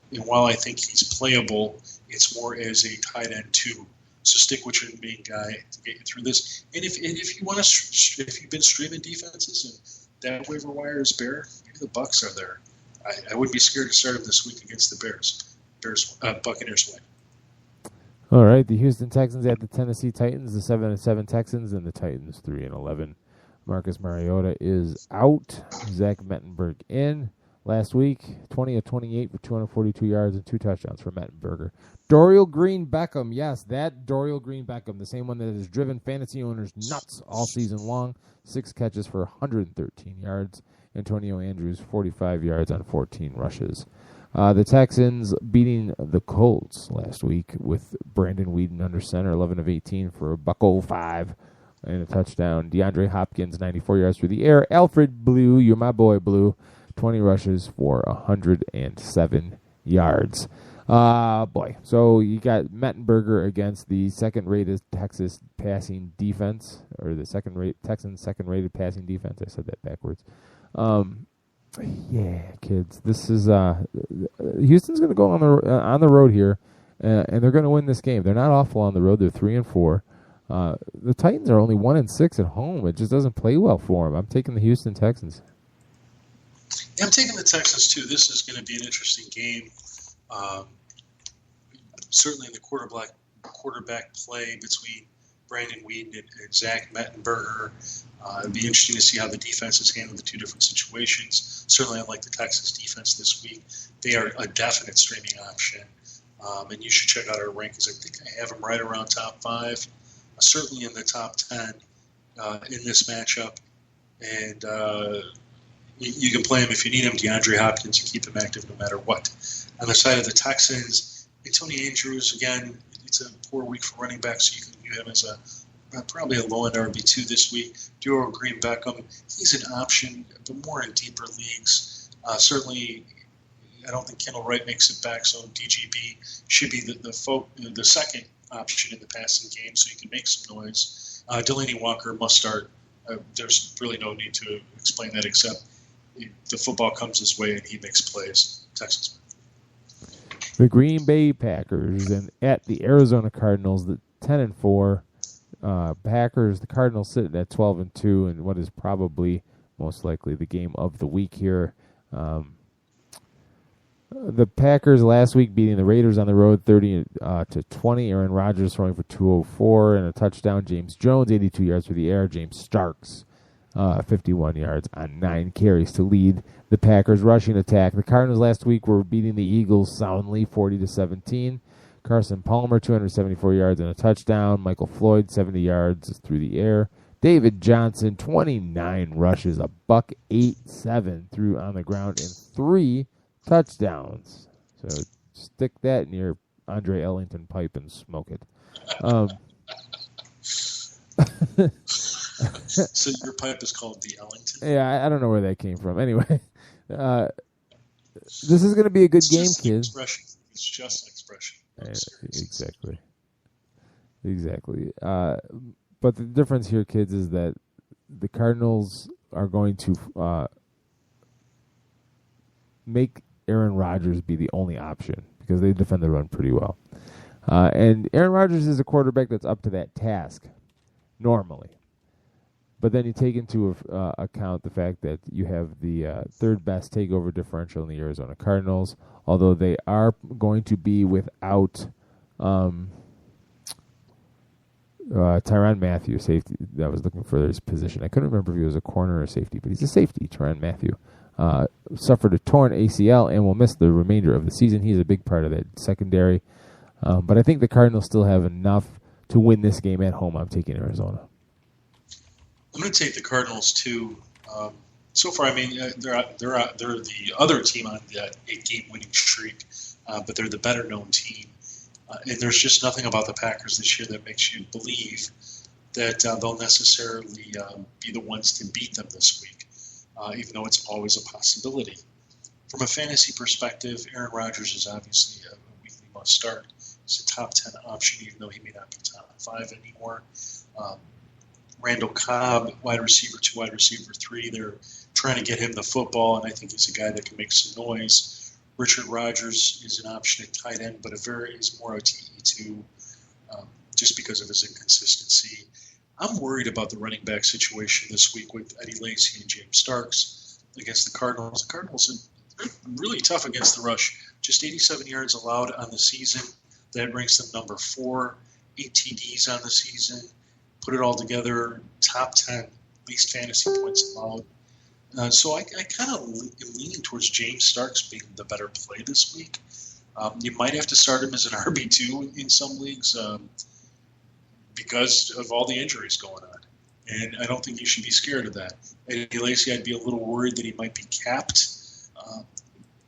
And while I think he's playable, it's more as a tight end too. So stick with your main guy to get you through this. And if you want to, if you've been streaming defenses and that waiver wire is bare, maybe the Bucs are there. I wouldn't be scared to start him this week against the Bears. Buccaneers win.
All right, the Houston Texans at the Tennessee Titans, the 7-7 Texans, and the Titans 3-11. Marcus Mariota is out. Zach Mettenberg in. Last week, 20 of 28 for 242 yards and 2 touchdowns for Mettenberger. Dorial Green Beckham, yes, that Dorial Green Beckham, the same one that has driven fantasy owners nuts all season long. 6 catches for 113 yards. Antonio Andrews, 45 yards on 14 rushes. The Texans beating the Colts last week with Brandon Weeden under center, 11 of 18 for a $105 and a touchdown. DeAndre Hopkins, 94 yards through the air. Alfred Blue, you're my boy, Blue. 20 rushes for 107 yards. Boy. So you got Mettenberger against the second-rated Texas passing defense, or the Texans' second-rated passing defense. I said that backwards. Yeah, kids. This is Houston's going to go on the road here, and they're going to win this game. They're not awful on the road. They're 3-4. The Titans are only 1-6 at home. It just doesn't play well for them. I'm taking the Houston Texans.
Yeah, I'm taking the Texans, too. This is going to be an interesting game. Certainly in the quarterback play between Brandon Weeden and Zach Mettenberger. It'd be interesting to see how the defenses handle the two different situations. Certainly, I like the Texans defense this week. They are a definite streaming option. And you should check out our rankings. I think I have them right around top 5, certainly in the top 10 in this matchup. And you can play him if you need him. DeAndre Hopkins, you keep him active no matter what. On the side of the Texans, Antonio Andrews, again, it's a poor week for running backs, so you can view him as probably a low-end RB2 this week. Dorial Green Beckham, he's an option, but more in deeper leagues. Certainly, I don't think Kendall Wright makes it back, so DGB should be the second option in the passing game, so you can make some noise. Delaney Walker must start. There's really no need to explain that except the football comes his way and he makes plays. Texans.
The Green Bay Packers and at the Arizona Cardinals, the 10-4 Packers. The Cardinals sit at 12-2 in what is probably most likely the game of the week here. The Packers last week beating the Raiders on the road 30-20. Aaron Rodgers throwing for 204 and a touchdown. James Jones 82 yards through the air. James Starks 51 yards on 9 carries to lead the Packers rushing attack. The Cardinals last week were beating the Eagles soundly 40-17. Carson Palmer 274 yards and a touchdown. Michael Floyd 70 yards through the air. David Johnson 29 rushes, a $187 through on the ground and 3 touchdowns. So stick that in your Andre Ellington pipe and smoke it.
So your pipe is called the Ellington?
Yeah, I don't know where that came from. Anyway, this is going to be a good game, kids.
It's just an expression.
Exactly. But the difference here, kids, is that the Cardinals are going to make Aaron Rodgers be the only option because they defend the run pretty well. And Aaron Rodgers is a quarterback that's up to that task normally. But then you take into account the fact that you have the third best takeover differential in the Arizona Cardinals, although they are going to be without Tyrann Mathieu, safety. I was looking for his position. I couldn't remember if he was a corner or safety, but he's a safety. Tyrann Mathieu suffered a torn ACL and will miss the remainder of the season. He's a big part of that secondary. But I think the Cardinals still have enough to win this game at home. I'm taking Arizona.
I'm going to take the Cardinals too. So far, I mean, they're the other team on that 8-game winning streak, but they're the better known team. And there's just nothing about the Packers this year that makes you believe that they'll necessarily be the ones to beat them this week, even though it's always a possibility. From a fantasy perspective, Aaron Rodgers is obviously a weekly must start. He's a top 10 option, even though he may not be top 5 anymore. Randall Cobb, wide receiver 2, wide receiver 3, they're trying to get him the football, and I think he's a guy that can make some noise. Richard Rodgers is an option at tight end, but is more a TE2 just because of his inconsistency. I'm worried about the running back situation this week with Eddie Lacy and James Starks against the Cardinals. The Cardinals are really tough against the rush. Just 87 yards allowed on the season. That ranks them number 4, 8 TDs on the season. Put it all together, top 10 least fantasy points allowed. So I kind of am leaning towards James Starks being the better play this week. You might have to start him as an RB2 in some leagues because of all the injuries going on. And I don't think you should be scared of that. Eddie Lacy, I'd be a little worried that he might be capped,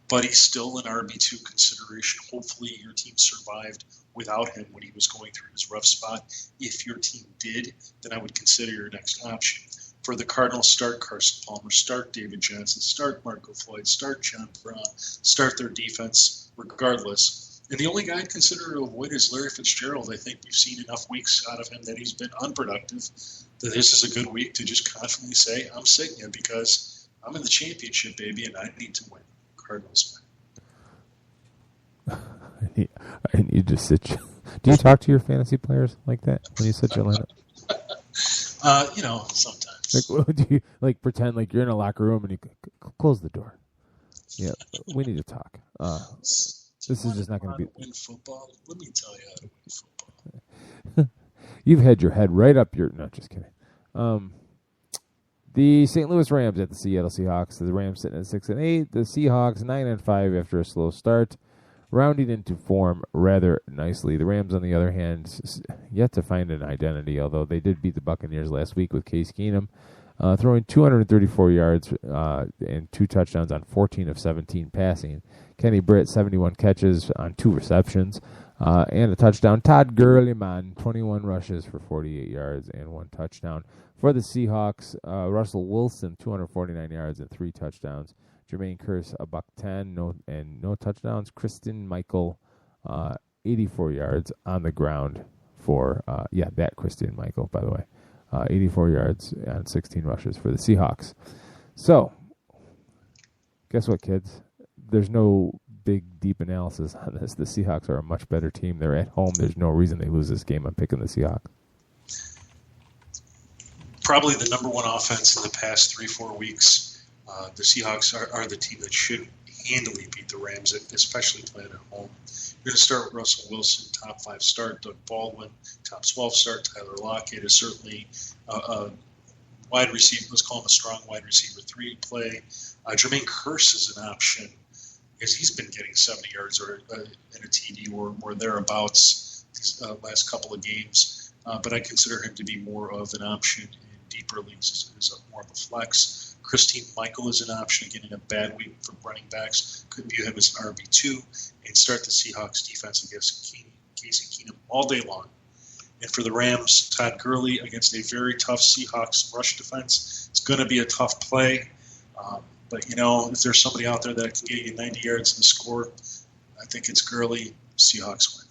but he's still an RB2 consideration. Hopefully your team survived without him when he was going through his rough spot. If your team did, then I would consider your next option. For the Cardinals, start Carson Palmer, start David Johnson, start Marco Floyd, start John Brown, start their defense regardless. And the only guy I'd consider to avoid is Larry Fitzgerald. I think we've seen enough weeks out of him that he's been unproductive, that this is a good week to just confidently say, I'm sitting here because I'm in the championship, baby, and I need to win. Cardinals win.
I need to sit. Do you talk to your fantasy players like that when you sit your lineup?
Sometimes.
Like, do you pretend like you're in a locker room and you close the door? Yeah, we need to talk. This is just not going to be
win football. Let me tell you how to win football.
You've had your head right up your. No, just kidding. The St. Louis Rams at the Seattle Seahawks. The Rams sitting at 6-8. The Seahawks 9-5 after a slow start, rounding into form rather nicely. The Rams, on the other hand, yet to find an identity, although they did beat the Buccaneers last week with Case Keenum, throwing 234 yards and 2 touchdowns on 14 of 17 passing. Kenny Britt, 71 catches on 2 receptions and a touchdown. Todd Gurley, 21 rushes for 48 yards and 1 touchdown. For the Seahawks, Russell Wilson, 249 yards and 3 touchdowns. Jermaine Kearse, $110, no touchdowns. Christian Michael, 84 yards on the ground for that Christian Michael, by the way, 84 yards and 16 rushes for the Seahawks. So, guess what, kids? There's no big, deep analysis on this. The Seahawks are a much better team. They're at home. There's no reason they lose this game. I'm picking the Seahawks.
Probably the number one offense in the past 3-4 weeks. The Seahawks are the team that should handily beat the Rams, especially playing at home. You're going to start with Russell Wilson, top 5 start. Doug Baldwin, top 12 start. Tyler Lockett is certainly a wide receiver. Let's call him a strong wide receiver 3 play. Jermaine Kearse is an option because he's been getting 70 yards or in a TD or thereabouts these last couple of games. But I consider him to be more of an option in deeper leagues as more of a flex. Christine Michael is an option, again, in a bad week for running backs. Could view him as an RB2 and start the Seahawks defense against Casey Keenum all day long. And for the Rams, Todd Gurley against a very tough Seahawks rush defense. It's going to be a tough play. But, if there's somebody out there that can get you 90 yards and score, I think it's Gurley. Seahawks win.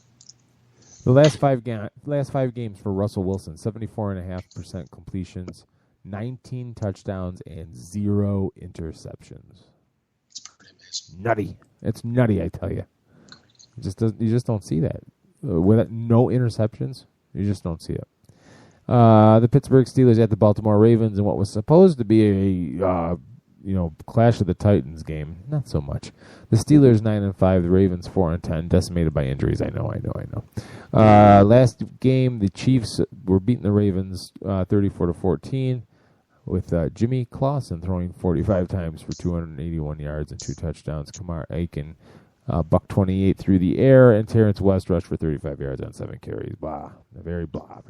The last five games for Russell Wilson, 74.5% completions, 19 touchdowns, and 0 interceptions.
It's pretty amazing.
Nutty. It's nutty, I tell you. You just don't see that. With no interceptions, you just don't see it. The Pittsburgh Steelers at the Baltimore Ravens in what was supposed to be a Clash of the Titans game, not so much. The Steelers 9-5, the Ravens 4-10, decimated by injuries. I know. Last game, the Chiefs were beating the Ravens 34-14 with Jimmy Clausen throwing 45 times for 281 yards and 2 touchdowns. Kamar Aiken, buck 28 through the air, and Terrence West rushed for 35 yards on 7 carries. Very blah.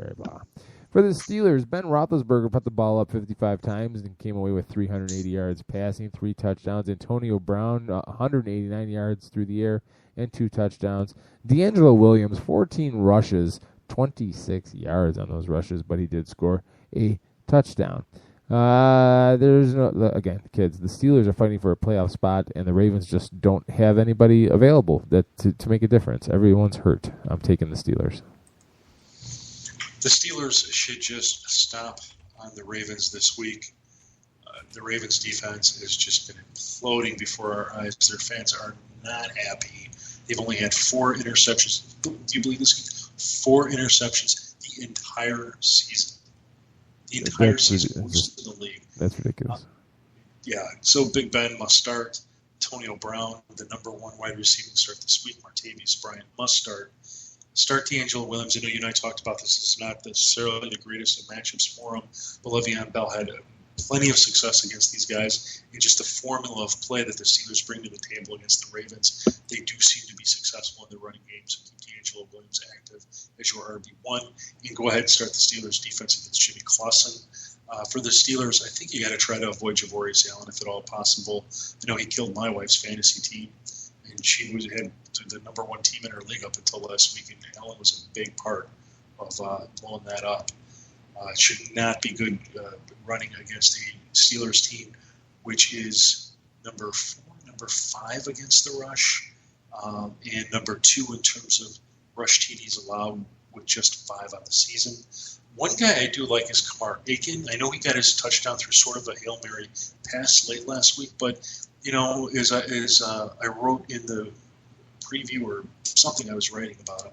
For the Steelers, Ben Roethlisberger put the ball up 55 times and came away with 380 yards passing, 3 touchdowns. Antonio Brown, 189 yards through the air and 2 touchdowns. D'Angelo Williams, 14 rushes, 26 yards on those rushes, but he did score a touchdown. Again, kids, the Steelers are fighting for a playoff spot, and the Ravens just don't have anybody available to make a difference. Everyone's hurt. I'm taking the Steelers.
The Steelers should just stop on the Ravens this week. The Ravens' defense has just been imploding before our eyes. Their fans are not happy. They've only had 4 interceptions. Do you believe this? 4 interceptions the entire season. The entire season, worst in the league.
That's ridiculous.
So Big Ben must start. Antonio Brown, the number 1 wide receiving start this week. Martavis Bryant must start. Start D'Angelo Williams. I know you and I talked about this. It's not necessarily the greatest of matchups for him, but Le'Veon Bell had plenty of success against these guys. And just the formula of play that the Steelers bring to the table against the Ravens, they do seem to be successful in the running game. So keep D'Angelo Williams active as your RB1. And go ahead and start the Steelers' defense against Jimmy Clausen. For the Steelers, I think you got to try to avoid Javorius Allen if at all possible. I know he killed my wife's fantasy team, and she had the number 1 team in her league up until last week, and Allen was a big part of blowing that up. It should not be good running against the Steelers team, which is number 5 against the rush, and number 2 in terms of rush TDs allowed with just 5 on the season. One guy I do like is Kamar Aiken. I know he got his touchdown through sort of a Hail Mary pass late last week, but as I wrote in the preview or something I was writing about him,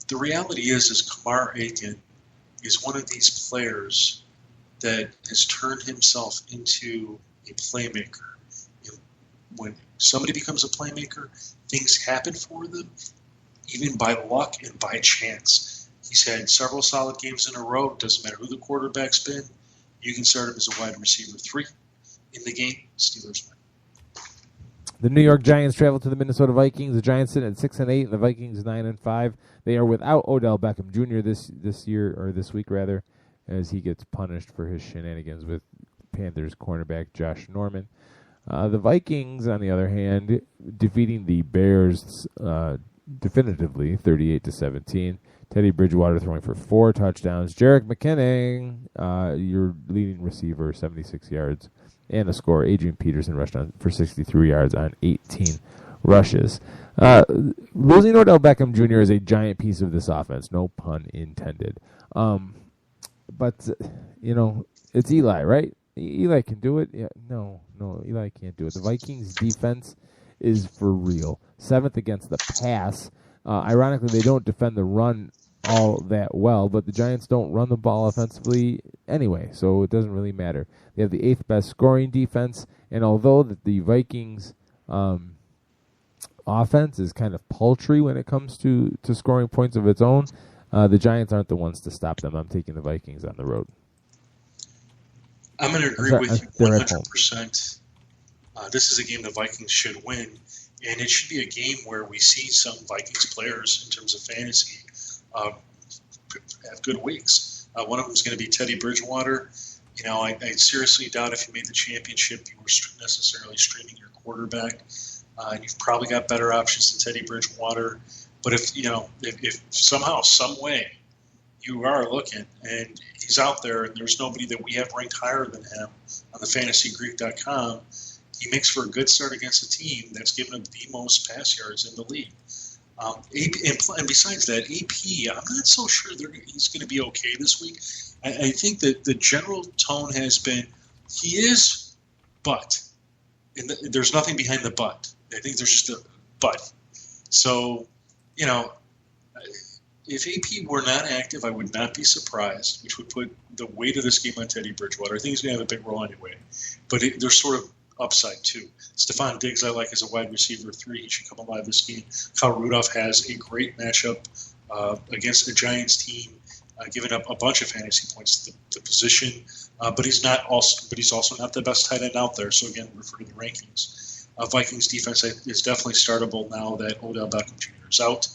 the reality is Kamar Aiken is one of these players that has turned himself into a playmaker. When somebody becomes a playmaker, things happen for them, even by luck and by chance. He's had several solid games in a row. Doesn't matter who the quarterback's been. You can start him as a wide receiver 3 in the game. Steelers win.
The New York Giants travel to the Minnesota Vikings. The Giants sit at 6-8, and the Vikings 9-5. They are without Odell Beckham Jr. this week, as he gets punished for his shenanigans with Panthers cornerback Josh Norman. The Vikings, on the other hand, defeating the Bears definitively, 38-17. Teddy Bridgewater throwing for 4 touchdowns. Jerick McKinnon, your leading receiver, 76 yards and a score. Adrian Peterson rushed on for 63 yards on 18 rushes. Losing Odell Beckham Jr. is a giant piece of this offense, no pun intended. But it's Eli, right? Eli can do it. Yeah, no, Eli can't do it. The Vikings defense is for real. 7th against the pass. Ironically, they don't defend the run all that well, but the Giants don't run the ball offensively anyway, so it doesn't really matter. They have the 8th best scoring defense, and although the Vikings offense is kind of paltry when it comes to scoring points of its own, the Giants aren't the ones to stop them. I'm taking the Vikings on the road.
I'm going to agree with you 100%. This is a game the Vikings should win, and it should be a game where we see some Vikings players in terms of fantasy have good weeks. One of them is going to be Teddy Bridgewater. I seriously doubt if you made the championship you were necessarily streaming your quarterback. And you've probably got better options than Teddy Bridgewater. But if somehow, some way, you are looking and he's out there and there's nobody that we have ranked higher than him on the fantasygreek.com, he makes for a good start against a team that's given him the most pass yards in the league. And besides that, AP, I'm not so sure he's going to be okay this week. I think that the general tone has been he is, but. And there's nothing behind the but. I think there's just a but. So, if AP were not active, I would not be surprised, which would put the weight of this game on Teddy Bridgewater. I think he's going to have a big role anyway. But there's sort of upside, too. Stephon Diggs, I like as a wide receiver 3. He should come alive this game. Kyle Rudolph has a great matchup against the Giants team, giving up a bunch of fantasy points to the position. But he's also not the best tight end out there. So, again, refer to the rankings. Vikings defense is definitely startable now that Odell Beckham Jr. is out.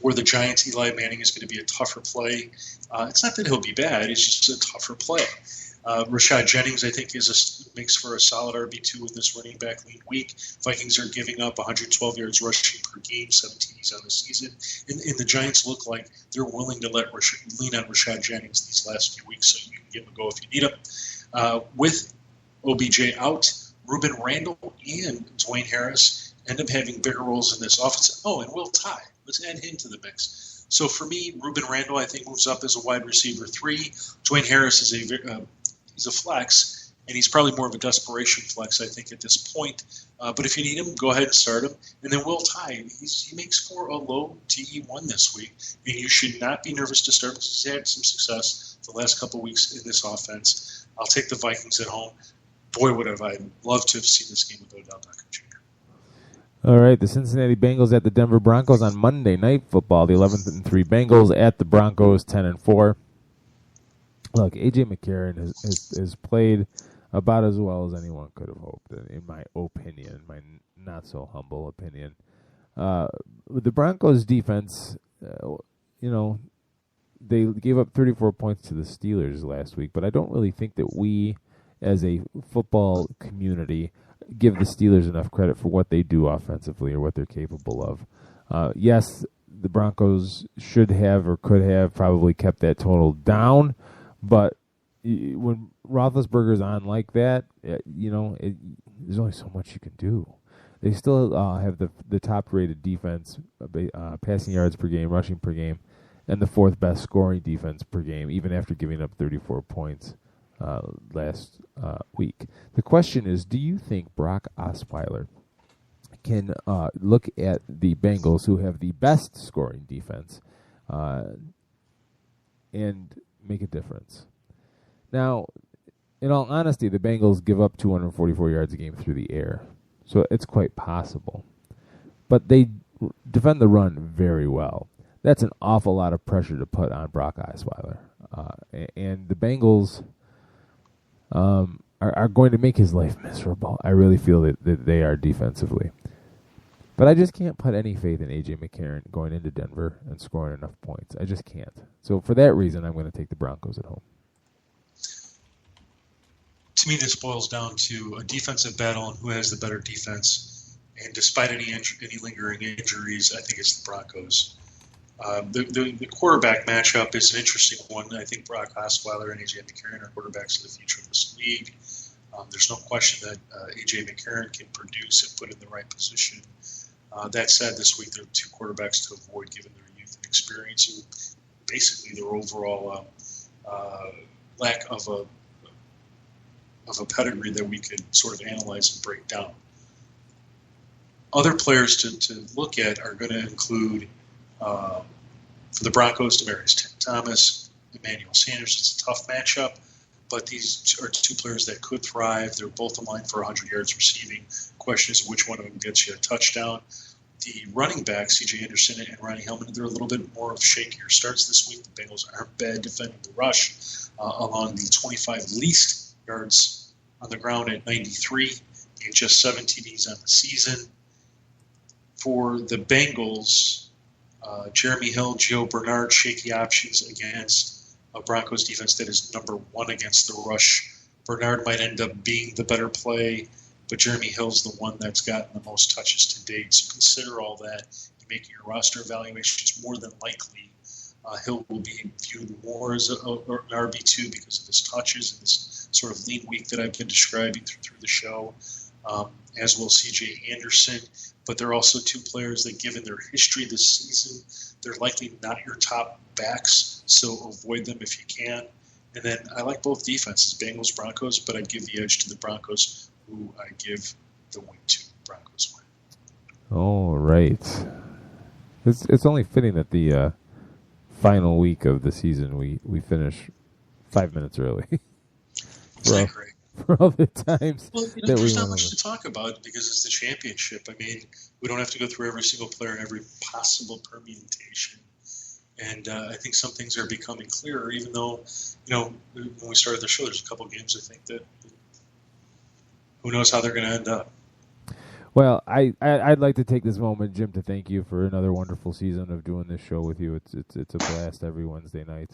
For the Giants, Eli Manning is going to be a tougher play. It's not that he'll be bad; it's just a tougher play. Rashad Jennings, I think, makes for a solid RB2 in this running back lean week. Vikings are giving up 112 yards rushing per game, 17 on the season, and the Giants look like they're willing to lean on Rashad Jennings these last few weeks, so you can give him a go if you need him. With OBJ out, Ruben Randle and Dwayne Harris end up having bigger roles in this offense. Oh, and Will Tye. Let's add him to the mix. So for me, Ruben Randle, I think, moves up as a wide receiver 3. Dwayne Harris is he's a flex, and he's probably more of a desperation flex, I think, at this point. But if you need him, go ahead and start him. And then Will Tye, he makes for a low TE1 this week, and you should not be nervous to start because he's had some success the last couple of weeks in this offense. I'll take the Vikings at home. Boy, would have I loved to have seen this game with Odell Beckham Jr.
All right, the Cincinnati Bengals at the Denver Broncos on Monday Night Football. The 11-3 Bengals at the Broncos 10-4. Look, A.J. McCarron has played about as well as anyone could have hoped, in my opinion, my not-so-humble opinion. With the Broncos' defense, they gave up 34 points to the Steelers last week, but I don't really think that we, as a football community, give the Steelers enough credit for what they do offensively or what they're capable of. Yes, the Broncos should have or could have probably kept that total down, but when Roethlisberger's on like that, there's only so much you can do. They still have the top-rated defense, passing yards per game, rushing per game, and the fourth best scoring defense per game, even after giving up 34 points last week. The question is, do you think Brock Osweiler can look at the Bengals, who have the best scoring defense, and make a difference? Now, in all honesty, the Bengals give up 244 yards a game through the air, so it's quite possible. But they defend the run very well. That's an awful lot of pressure to put on Brock Osweiler. And the Bengals are going to make his life miserable. I really feel that they are defensively. But I just can't put any faith in A.J. McCarron going into Denver and scoring enough points. I just can't. So for that reason, I'm going to take the Broncos at home.
To me, this boils down to a defensive battle and who has the better defense. And despite any lingering injuries, I think it's the Broncos. The quarterback matchup is an interesting one. I think Brock Osweiler and A.J. McCarron are quarterbacks of the future of this league. There's no question that A.J. McCarron can produce if put in the right position. That said, this week there are 2 quarterbacks to avoid given their youth and experience and basically their overall lack of a pedigree that we could sort of analyze and break down. Other players to look at are going to include, for the Broncos, Demaryius Thomas, Emmanuel Sanders. It's a tough matchup, but these are 2 players that could thrive. They're both in line for 100 yards receiving. Question is which one of them gets you a touchdown. The running backs, C.J. Anderson and Ronnie Hellman, they're a little bit more of shakier starts this week. The Bengals aren't bad defending the rush along the 25 least yards on the ground at 93 and just 7 TDs on the season. For the Bengals, Jeremy Hill, Gio Bernard, shaky options against a Broncos defense that is number 1 against the rush. Bernard might end up being the better play, but Jeremy Hill's the one that's gotten the most touches to date. So consider all that in making your roster evaluations. More than likely, Hill will be viewed more as an RB2 because of his touches and this sort of lean week that I've been describing through the show, as will C.J. Anderson. But they're also 2 players that, given their history this season, they're likely not your top backs, so avoid them if you can. And then I like both defenses, Bengals, Broncos, but I'd give the edge to the Broncos, who I give the win to. Broncos win.
All right. It's only fitting that the final week of the season, we finish 5 minutes early.
Isn't that great?
For all the times
there's not much to talk about because it's the championship. I mean, we don't have to go through every single player and every possible permutation. And I think some things are becoming clearer, even though, when we started the show, there's a couple of games I think that who knows how they're going to end up.
Well, I'd like to take this moment, Jim, to thank you for another wonderful season of doing this show with you. It's a blast every Wednesday night.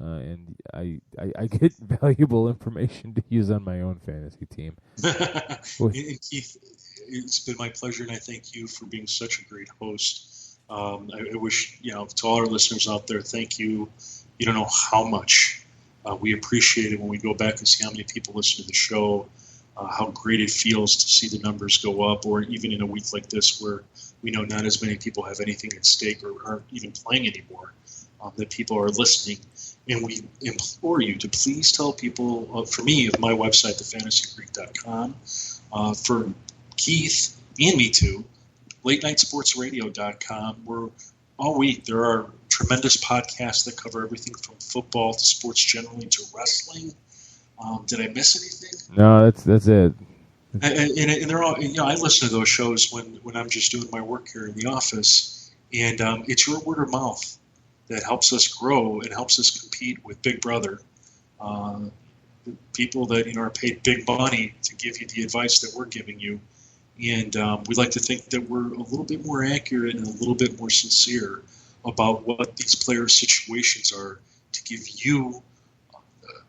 And I get valuable information to use on my own fantasy team.
And Keith, it's been my pleasure, and I thank you for being such a great host. I wish, to all our listeners out there, thank you. You don't know how much we appreciate it when we go back and see how many people listen to the show, how great it feels to see the numbers go up, or even in a week like this where we know not as many people have anything at stake or aren't even playing anymore, that people are listening. And we implore you to please tell people, for me, of my website, thefantasygreek.com, for Keith and me too, latenightsportsradio.com, where all week there are tremendous podcasts that cover everything from football to sports generally to wrestling. Did I miss anything?
No, that's it.
And they're all, I listen to those shows when I'm just doing my work here in the office, and it's your word of mouth that helps us grow and helps us compete with Big Brother, people that are paid big money to give you the advice that we're giving you. And we like to think that we're a little bit more accurate and a little bit more sincere about what these players' situations are to give you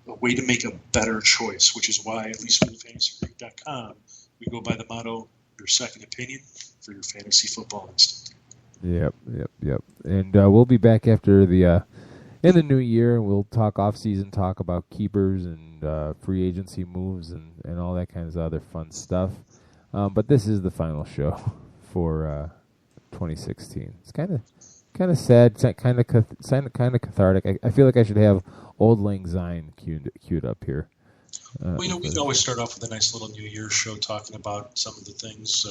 a way to make a better choice, which is why, at least from thefantasygreek.com, we go by the motto, your second opinion for your fantasy football instinct.
Yep. And we'll be back after in the new year, and we'll talk off-season talk about keepers and free agency moves and all that kinds of other fun stuff. But this is the final show for 2016. It's kind of sad, kind of cathartic. I feel like I should have Old Lang Syne queued up here.
We can always start off with a nice little New Year's show talking about some of the things.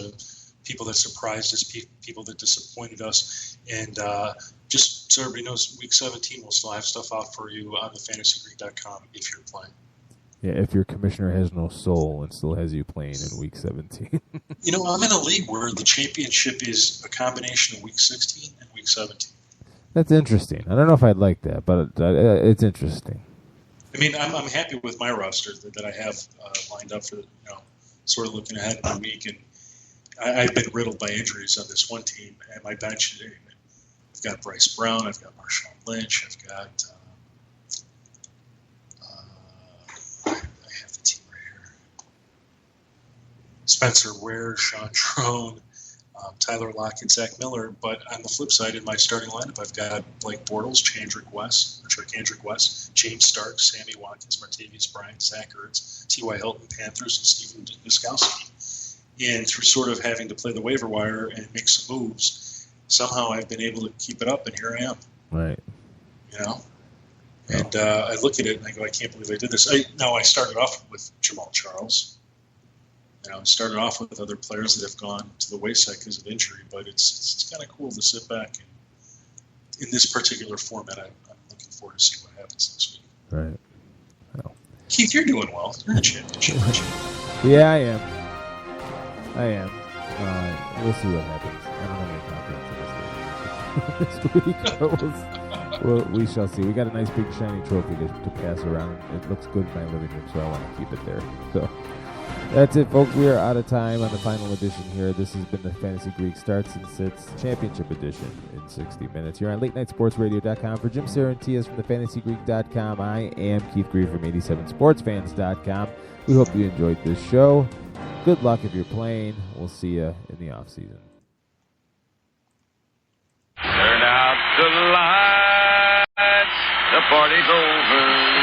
People that surprised us, people that disappointed us, and just so everybody knows, Week 17 will still have stuff out for you on thefantasygreek.com if you're playing.
Yeah, if your commissioner has no soul and still has you playing in Week 17.
I'm in a league where the championship is a combination of Week 16 and Week 17.
That's interesting. I don't know if I'd like that, but it's interesting.
I mean, I'm happy with my roster that I have lined up for, sort of looking ahead in the week, and I've been riddled by injuries on this one team, and my bench, I've got Bryce Brown, I've got Marshawn Lynch, I've got, I have the team right here, Spencer Ware, Sean Trone, Tyler Lockett, Zach Miller, but on the flip side, in my starting lineup, I've got Blake Bortles, Chandrick West, James Starks, Sammy Watkins, Martavius Bryant, Zach Ertz, T.Y. Hilton, Panthers, and Steven Gostkowski. And through sort of having to play the waiver wire and make some moves, somehow I've been able to keep it up, and here I am.
Right.
And I look at it and I go, I can't believe I did this. I started off with Jamal Charles. I started off with other players that have gone to the wayside because of injury, but it's kind of cool to sit back and in this particular format. I'm looking forward to see what happens this week.
Right.
Well. Keith, you're doing well. You're in a championship.
Yeah, I am. We'll see what happens. I don't have any confidence in this week. We shall see. We got a nice big shiny trophy to pass around. It looks good in my living room, so I want to keep it there. So that's it, folks. We are out of time on the final edition here. This has been the Fantasy Greek Starts and Sits Championship Edition in 60 minutes. You're on LateNightSportsRadio.com. For Jim Sarantias from thefantasygreek.com, I am Keith Greer from 87sportsfans.com. We hope you enjoyed this show. Good luck if you're playing. We'll see you in the offseason.
Turn out the lights. The party's over.